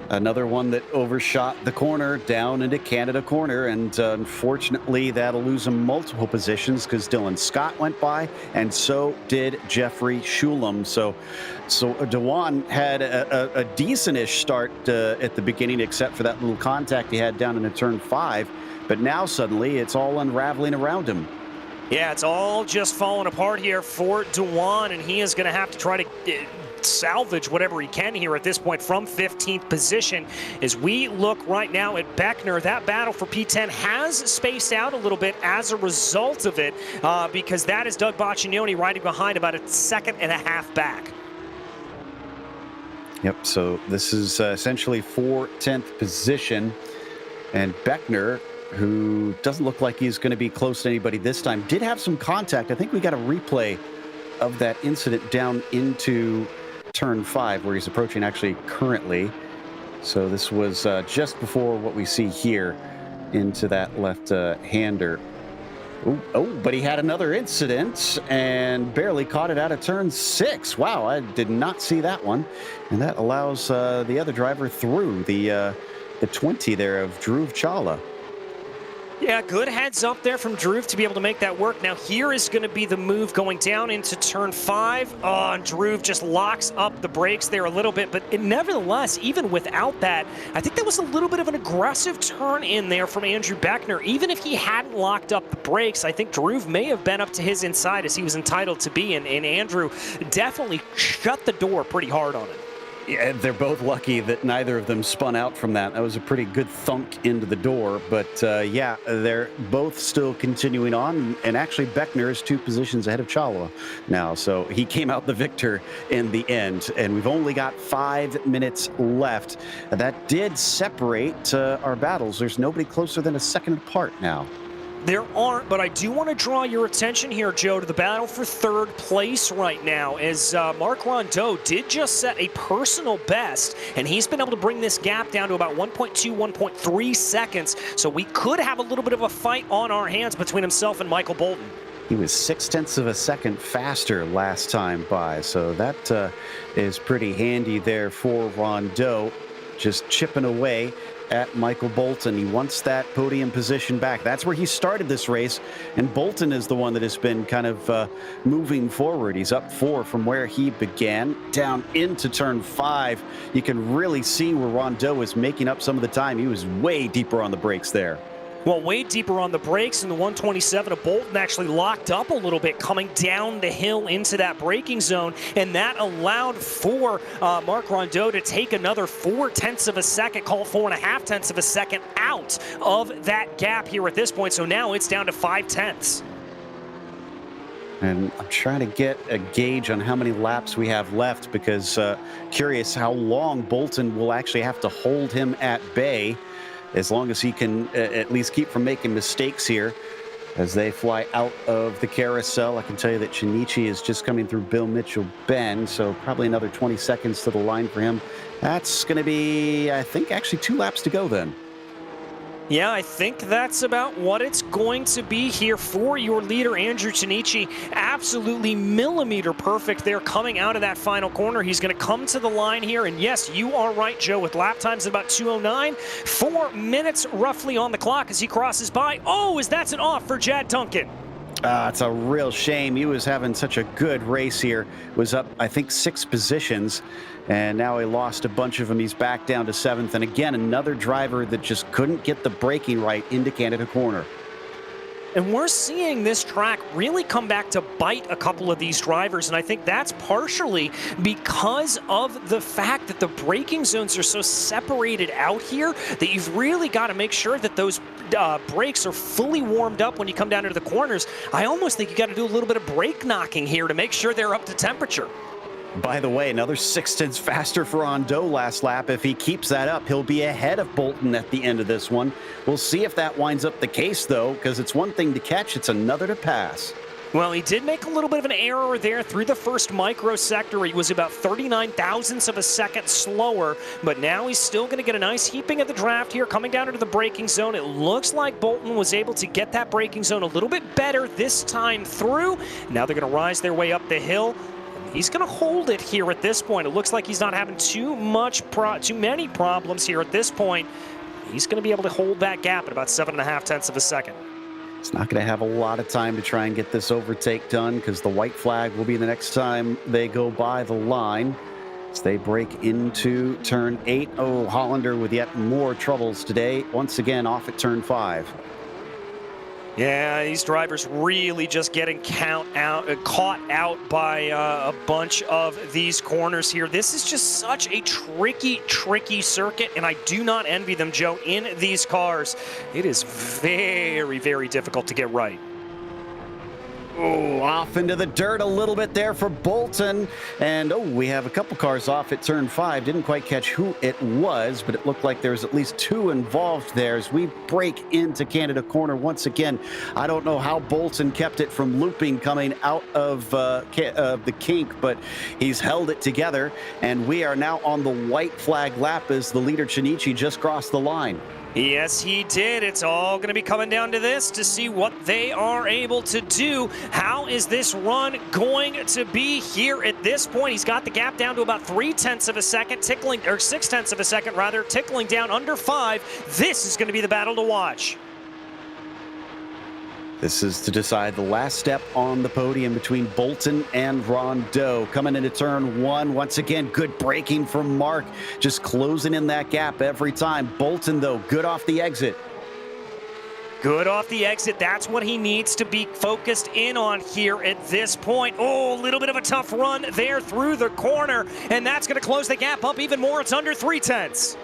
Another one that overshot the corner down into Canada Corner, and unfortunately that'll lose him multiple positions because Dylan Scott went by, and so did Jeffrey Shulam. So Dewan had a decent-ish start at the beginning, except for that little contact he had down into turn 5, but now suddenly it's all unraveling around him. Yeah, it's all just falling apart here for Dewan, and he is going to have to try to salvage whatever he can here at this point from 15th position. As we look right now at Beckner, that battle for P10 has spaced out a little bit as a result of it, because that is Doug Baccignone riding behind about 1.5 seconds back. Yep, so this is essentially for 10th position, and Beckner, who doesn't look like he's going to be close to anybody this time, did have some contact. I think we got a replay of that incident down into turn 5 where he's approaching actually currently. So this was just before what we see here into that left-hander. Oh, but he had another incident and barely caught it out of turn 6. Wow, I did not see that one. And that allows the other driver through the 20 there of Dhruv Chala. Yeah, good heads up there from Dhruv to be able to make that work. Now here is going to be the move going down into turn 5. Oh, and Dhruv just locks up the brakes there a little bit, but nevertheless, even without that, I think that was a little bit of an aggressive turn in there from Andrew Beckner. Even if he hadn't locked up the brakes, I think Dhruv may have been up to his inside as he was entitled to be, and Andrew definitely shut the door pretty hard on it. Yeah, they're both lucky that neither of them spun out from that. That was a pretty good thunk into the door. But yeah, they're both still continuing on. And actually, Beckner is 2 positions ahead of Chala now. So he came out the victor in the end. And we've only got 5 minutes left. That did separate our battles. There's nobody closer than a second apart now. There aren't, but I do want to draw your attention here, Joe, to the battle for 3rd place right now, as Mark Rondeau did just set a personal best, and he's been able to bring this gap down to about 1.2, 1.3 seconds, so we could have a little bit of a fight on our hands between himself and Michael Bolton. He was 0.6 of a second faster last time by, so that is pretty handy there for Rondeau, just chipping away at Michael Bolton. He wants that podium position back. That's where he started this race, and Bolton is the one that has been kind of moving forward. He's up 4 from where he began, down into turn 5. You can really see where Rondeau is making up some of the time. He was way deeper on the brakes there. Well, way deeper on the brakes, and the 127 of Bolton actually locked up a little bit coming down the hill into that braking zone, and that allowed for Mark Rondeau to take another 0.4 of a second, call 4.5 of a second out of that gap here at this point. So now it's down to 0.5. And I'm trying to get a gauge on how many laps we have left, because curious how long Bolton will actually have to hold him at bay, as long as he can at least keep from making mistakes here as they fly out of the carousel. I can tell you that Shinichi is just coming through Bill Mitchell Bend, so probably another 20 seconds to the line for him. That's going to be, I think, actually 2 laps to go then. Yeah, I think that's about what it's going to be here for your leader, Andrew Chinichi. Absolutely millimeter perfect there coming out of that final corner. He's going to come to the line here. And yes, you are right, Joe, with lap times at about 2:09. 4 minutes roughly on the clock as he crosses by. Oh, that's an off for Jad Duncan. It's a real shame. He was having such a good race here. Was up, I think, 6 positions. And now he lost a bunch of them. He's back down to 7th. And again, another driver that just couldn't get the braking right into Canada Corner. And we're seeing this track really come back to bite a couple of these drivers. And I think that's partially because of the fact that the braking zones are so separated out here that you've really got to make sure that those brakes are fully warmed up when you come down into the corners. I almost think you got to do a little bit of brake knocking here to make sure they're up to temperature. By the way, another 6/10 faster for Rondeau last lap. If he keeps that up, he'll be ahead of Bolton at the end of this one. We'll see if that winds up the case, though, because it's one thing to catch, it's another to pass. Well, he did make a little bit of an error there through the first microsector. He was about 39 thousandths of a second slower, but now he's still going to get a nice heaping of the draft here coming down into the braking zone. It looks like Bolton was able to get that braking zone a little bit better this time through. Now they're going to rise their way up the hill. He's going to hold it here at this point. It looks like he's not having too many problems here at this point. He's going to be able to hold that gap at about 7.5 tenths of a second. He's not going to have a lot of time to try and get this overtake done because the white flag will be the next time they go by the line as they break into turn 8. Oh, Hollander with yet more troubles today. Once again, off at turn 5. Yeah, these drivers really just getting caught out by a bunch of these corners here. This is just such a tricky circuit, and I do not envy them, Joe, in these cars. It is very, very difficult to get right. Oh, off into the dirt a little bit there for Bolton. And, we have a couple cars off at turn 5. Didn't quite catch who it was, but it looked like there's at least 2 involved there as we break into Canada Corner once again. I don't know how Bolton kept it from looping coming out of the kink, but he's held it together. And we are now on the white flag lap as the leader, Chinichi, just crossed the line. Yes, he did. It's all going to be coming down to this to see what they are able to do. How is this run going to be here at this point? He's got the gap down to about 3 tenths of a second, 6 tenths of a second, rather, tickling down under 5. This is going to be the battle to watch. This is to decide the last step on the podium between Bolton and Rondeau. Coming into turn 1, once again, good braking from Mark. Just closing in that gap every time. Bolton, though, good off the exit. Good off the exit. That's what he needs to be focused in on here at this point. Oh, a little bit of a tough run there through the corner, and that's going to close the gap up even more. It's under 3 tenths.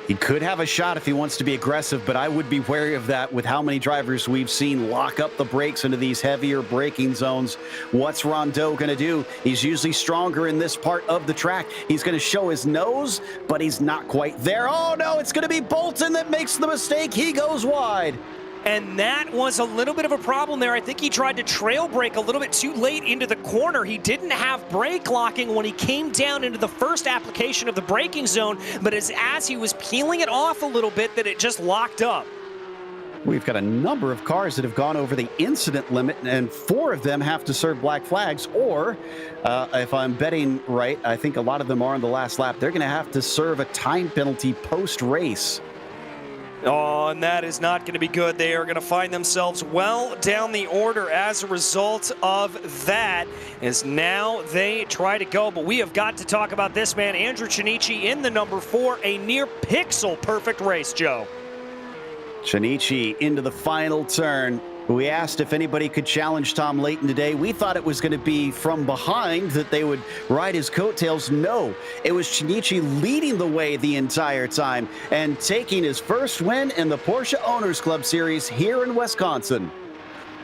He could have a shot if he wants to be aggressive, but I would be wary of that with how many drivers we've seen lock up the brakes into these heavier braking zones. What's Rondeau going to do? He's usually stronger in this part of the track. He's going to show his nose, but he's not quite there. Oh, no, it's going to be Bolton that makes the mistake. He goes wide. And that was a little bit of a problem there. I think he tried to trail brake a little bit too late into the corner. He didn't have brake locking when he came down into the first application of the braking zone, but as he was peeling it off a little bit that it just locked up. We've got a number of cars that have gone over the incident limit, and 4 of them have to serve black flags, or if I'm betting right, I think a lot of them are on the last lap. They're going to have to serve a time penalty post-race. Oh, and that is not going to be good. They are going to find themselves well down the order as a result of that, as now they try to go. But we have got to talk about this man, Andrew Chinichi, in the number 4, a near pixel-perfect race, Joe. Chinichi into the final turn. We asked if anybody could challenge Tom Layton today. We thought it was going to be from behind, that they would ride his coattails. No, it was Chinichi leading the way the entire time and taking his first win in the Porsche Owners Club Series here in Wisconsin.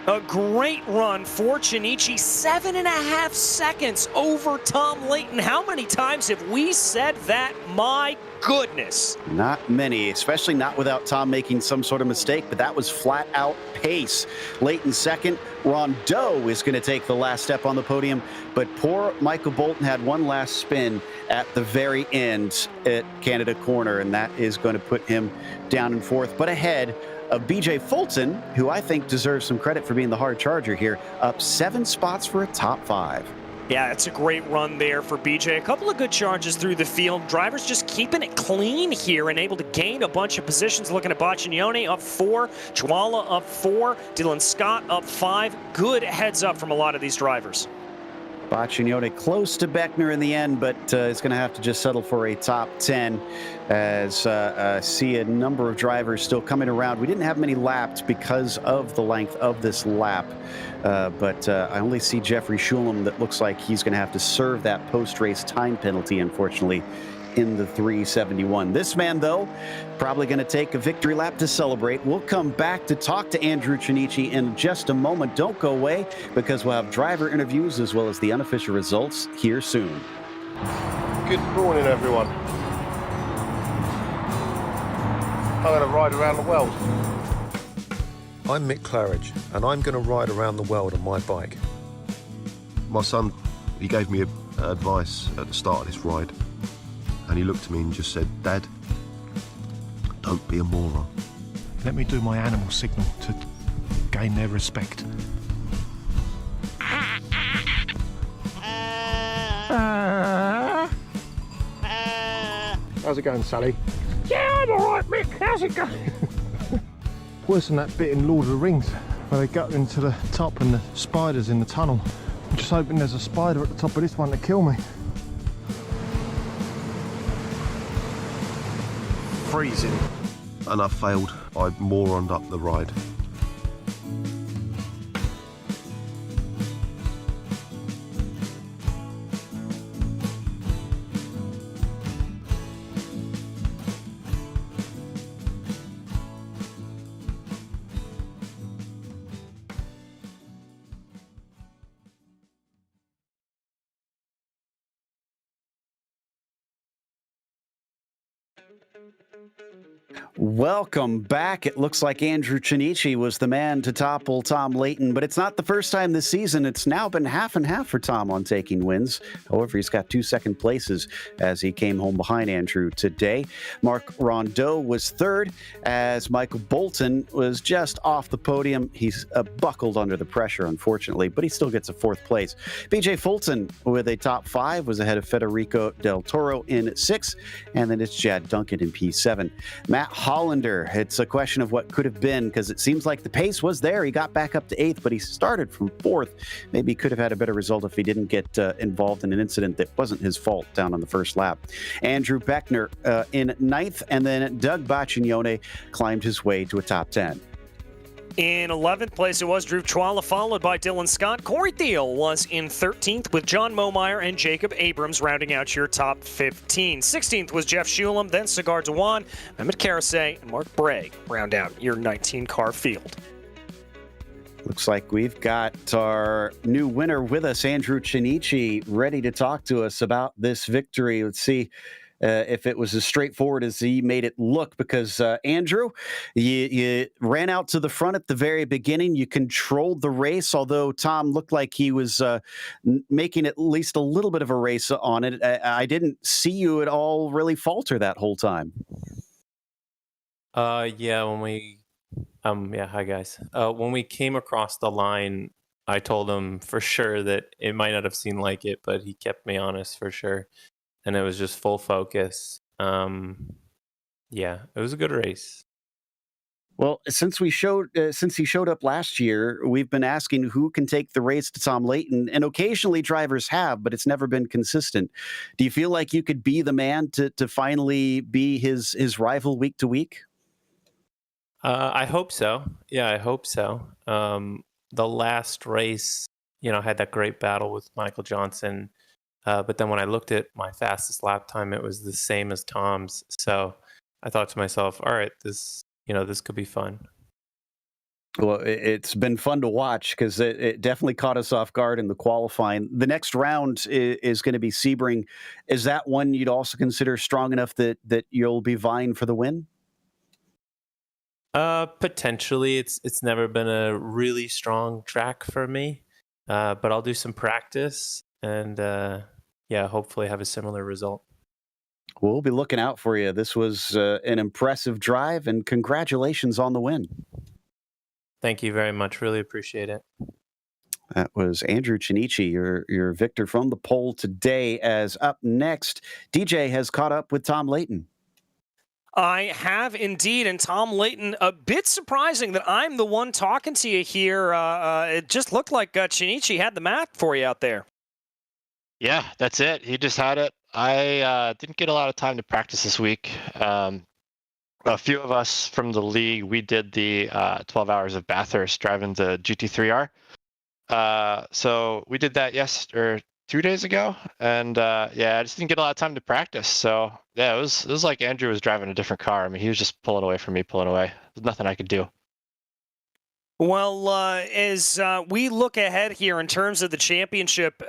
A great run for Chinichi, 7.5 seconds over Tom Layton. How many times have we said that? My goodness. Not many, especially not without Tom making some sort of mistake, but that was flat out pace. Layton second. Rondeau is going to take the last step on the podium, but poor Michael Bolton had one last spin at the very end at Canada Corner, and that is going to put him down in fourth, but ahead of BJ Fulton, who I think deserves some credit for being the hard charger here, up 7 spots for a top 5. Yeah, it's a great run there for BJ. A couple of good charges through the field. Drivers just keeping it clean here and able to gain a bunch of positions. Looking at Baccignone up 4, Chwala up 4, Dylan Scott up 5. Good heads up from a lot of these drivers. Baccignone close to Beckner in the end, but is going to have to just settle for a top 10 as see a number of drivers still coming around. We didn't have many laps because of the length of this lap, but I only see Jeffrey Schulem that looks like he's going to have to serve that post-race time penalty, unfortunately, in the 371. This man, though, probably going to take a victory lap to celebrate. We'll come back to talk to Andrew Chinichi in just a moment. Don't go away, because we'll have driver interviews as well as the unofficial results here soon. Good morning, everyone. I'm going to ride around the world. I'm Mick Claridge, and I'm going to ride around the world on my bike. My son, he gave me advice at the start of this ride, and he looked at me and just said, "Dad, don't be a moron." Let me do my animal signal to gain their respect. How's it going, Sally? Yeah, I'm alright, Mick. How's it going? Worse than that bit in Lord of the Rings where they go into the top and the spiders in the tunnel. I'm just hoping there's a spider at the top of this one to kill me. Freezing. And I failed. I moroned up the ride. Welcome back. It looks like Andrew Chinichi was the man to topple Tom Layton, but it's not the first time this season. It's now been half and half for Tom on taking wins. However, he's got 2 second places as he came home behind Andrew today. Mark Rondeau was third as Michael Bolton was just off the podium. He's buckled under the pressure, unfortunately, but he still gets a 4th place. BJ Fulton with a top 5 was ahead of Federico Del Toro in 6th, and then it's Jad Duncan in P7. Matt Hollander, it's a question of what could have been, because it seems like the pace was there. He got back up to 8th, but he started from 4th. Maybe he could have had a better result if he didn't get involved in an incident that wasn't his fault down on the first lap. Andrew Beckner in 9th, and then Doug Baccignone climbed his way to a top 10. In 11th place, it was Drew Chwala, followed by Dylan Scott. Corey Thiel was in 13th, with John Momeyer and Jacob Abrams rounding out your top 15. 16th was Jeff Schulem, then Sagar Dewan, Mehmet Karasay, and Mark Bragg round out your 19-car field. Looks like we've got our new winner with us, Andrew Chinichi, ready to talk to us about this victory. Let's see if it was as straightforward as he made it look, because Andrew, you ran out to the front at the very beginning. You controlled the race, although Tom looked like he was making at least a little bit of a race on it. I didn't see you at all really falter that whole time. Yeah, when we hi guys. When we came across the line, I told him for sure that it might not have seemed like it, but he kept me honest for sure. And it was just full focus. Yeah, it was a good race. Well, since he showed up last year, we've been asking who can take the race to Tom Layton, and occasionally drivers have, but it's never been consistent. Do you feel like you could be the man to finally be his rival week to week? I hope so. Yeah, I hope so. The last race, had that great battle with Michael Johnson. But then when I looked at my fastest lap time, it was the same as Tom's. So I thought to myself, all right, this could be fun. Well, it's been fun to watch because it definitely caught us off guard in the qualifying. The next round is going to be Sebring. Is that one you'd also consider strong enough that you'll be vying for the win? Potentially. It's never been a really strong track for me, but I'll do some practice and hopefully have a similar result. We'll be looking out for you. This was an impressive drive, and congratulations on the win. Thank you very much. Really appreciate it. That was Andrew Chinichi, your victor from the poll today. As up next, DJ has caught up with Tom Layton. I have indeed, and Tom Layton, a bit surprising that I'm the one talking to you here. It just looked like Chinichi had the map for you out there. Yeah, that's it. He just had it. I didn't get a lot of time to practice this week. A few of us from the league, we did the 12 hours of Bathurst driving the GT3R. So we did that 2 days ago, and I just didn't get a lot of time to practice. So yeah, it was like Andrew was driving a different car. I mean, he was just pulling away from me, pulling away. There's nothing I could do. Well, as we look ahead here in terms of the championship,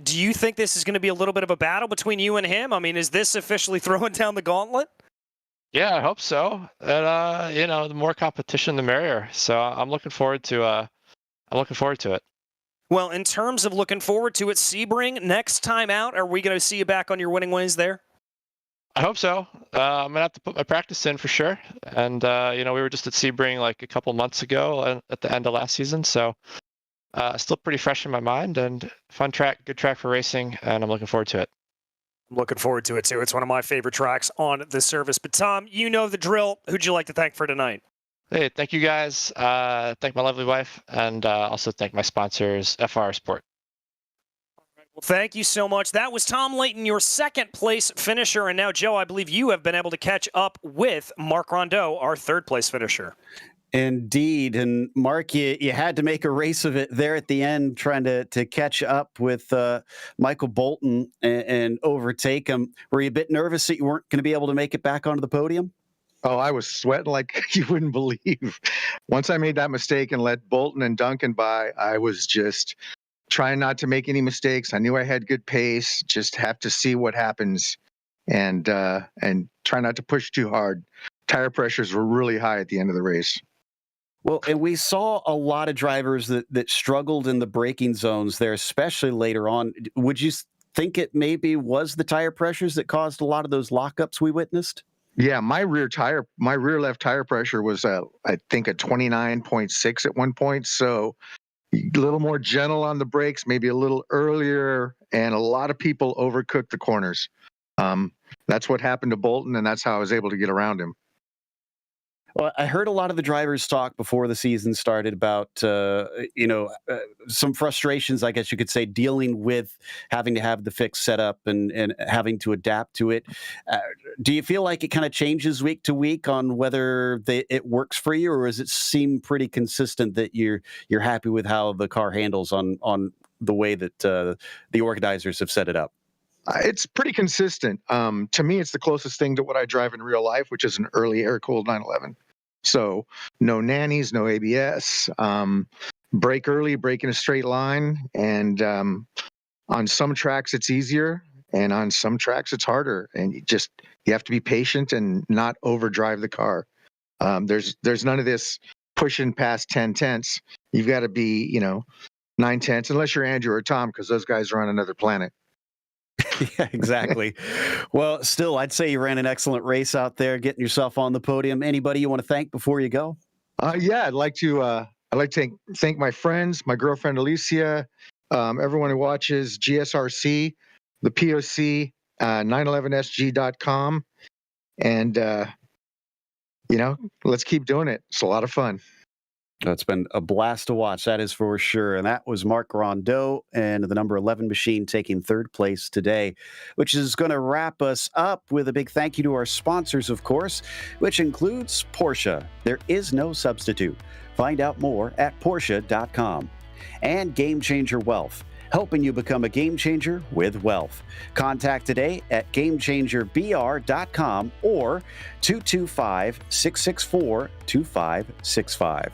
do you think this is going to be a little bit of a battle between you and him? I mean, is this officially throwing down the gauntlet? Yeah, I hope so. And the more competition, the merrier. So I'm looking forward to it. Well, in terms of looking forward to it, Sebring, next time out, are we going to see you back on your winning ways there? I hope so. I'm gonna have to put my practice in for sure. And we were just at Sebring like a couple months ago at the end of last season, so still pretty fresh in my mind. And fun track, good track for racing, and I'm looking forward to it. I'm looking forward to it too. It's one of my favorite tracks on the service. But Tom, you know the drill. Who'd you like to thank for tonight? Hey, thank you guys. Thank my lovely wife, and also thank my sponsors, FR Sport. Well, thank you so much. That was Tom Layton, your second place finisher. And now, Joe, I believe you have been able to catch up with Mark Rondeau, our third place finisher. Indeed. And Mark, you had to make a race of it there at the end, trying to catch up with Michael Bolton and overtake him. Were you a bit nervous that you weren't going to be able to make it back onto the podium? Oh, I was sweating like you wouldn't believe. Once I made that mistake and let Bolton and Duncan by, I was just trying not to make any mistakes. I knew I had good pace, just have to see what happens and try not to push too hard. Tire pressures were really high at the end of the race. Well, and we saw a lot of drivers that struggled in the braking zones there, especially later on. Would you think it maybe was the tire pressures that caused a lot of those lockups we witnessed? Yeah, my rear left tire pressure was, I think, a 29.6 at one point. So a little more gentle on the brakes, maybe a little earlier, and a lot of people overcooked the corners. That's what happened to Bolton, and that's how I was able to get around him. Well, I heard a lot of the drivers talk before the season started about, some frustrations, I guess you could say, dealing with having to have the fix set up and having to adapt to it. Do you feel like it kind of changes week to week on whether it works for you, or does it seem pretty consistent that you're happy with how the car handles on the way that the organizers have set it up? It's pretty consistent. To me, it's the closest thing to what I drive in real life, which is an early air-cooled 911. So no nannies, no ABS, brake early, brake in a straight line. And on some tracks, it's easier. And on some tracks, it's harder. And you have to be patient and not overdrive the car. There's none of this pushing past 10 tenths. You've got to be, 9 tenths, unless you're Andrew or Tom, because those guys are on another planet. Yeah, exactly. Well, still, I'd say you ran an excellent race out there, getting yourself on the podium. Anybody you want to thank before you go? I'd like to thank my friends, my girlfriend Alicia, everyone who watches GSRC, the POC, 911sg.com, and let's keep doing it. It's a lot of fun. It's been a blast to watch, that is for sure. And that was Mark Rondeau and the number 11 machine taking third place today, which is going to wrap us up with a big thank you to our sponsors, of course, which includes Porsche. There is no substitute. Find out more at Porsche.com. And Game Changer Wealth, helping you become a game changer with wealth. Contact today at GameChangerBR.com or 225-664-2565.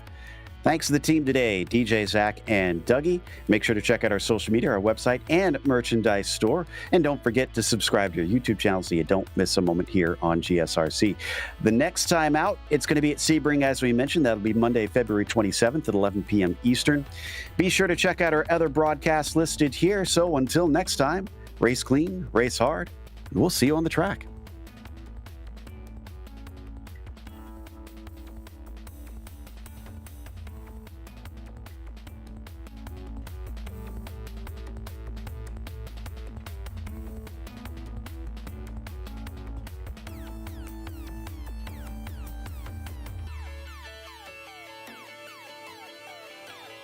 Thanks to the team today, DJ, Zach, and Dougie. Make sure to check out our social media, our website, and merchandise store. And don't forget to subscribe to your YouTube channel so you don't miss a moment here on GSRC. The next time out, it's going to be at Sebring, as we mentioned. That'll be Monday, February 27th at 11 p.m. Eastern. Be sure to check out our other broadcasts listed here. So until next time, race clean, race hard, and we'll see you on the track.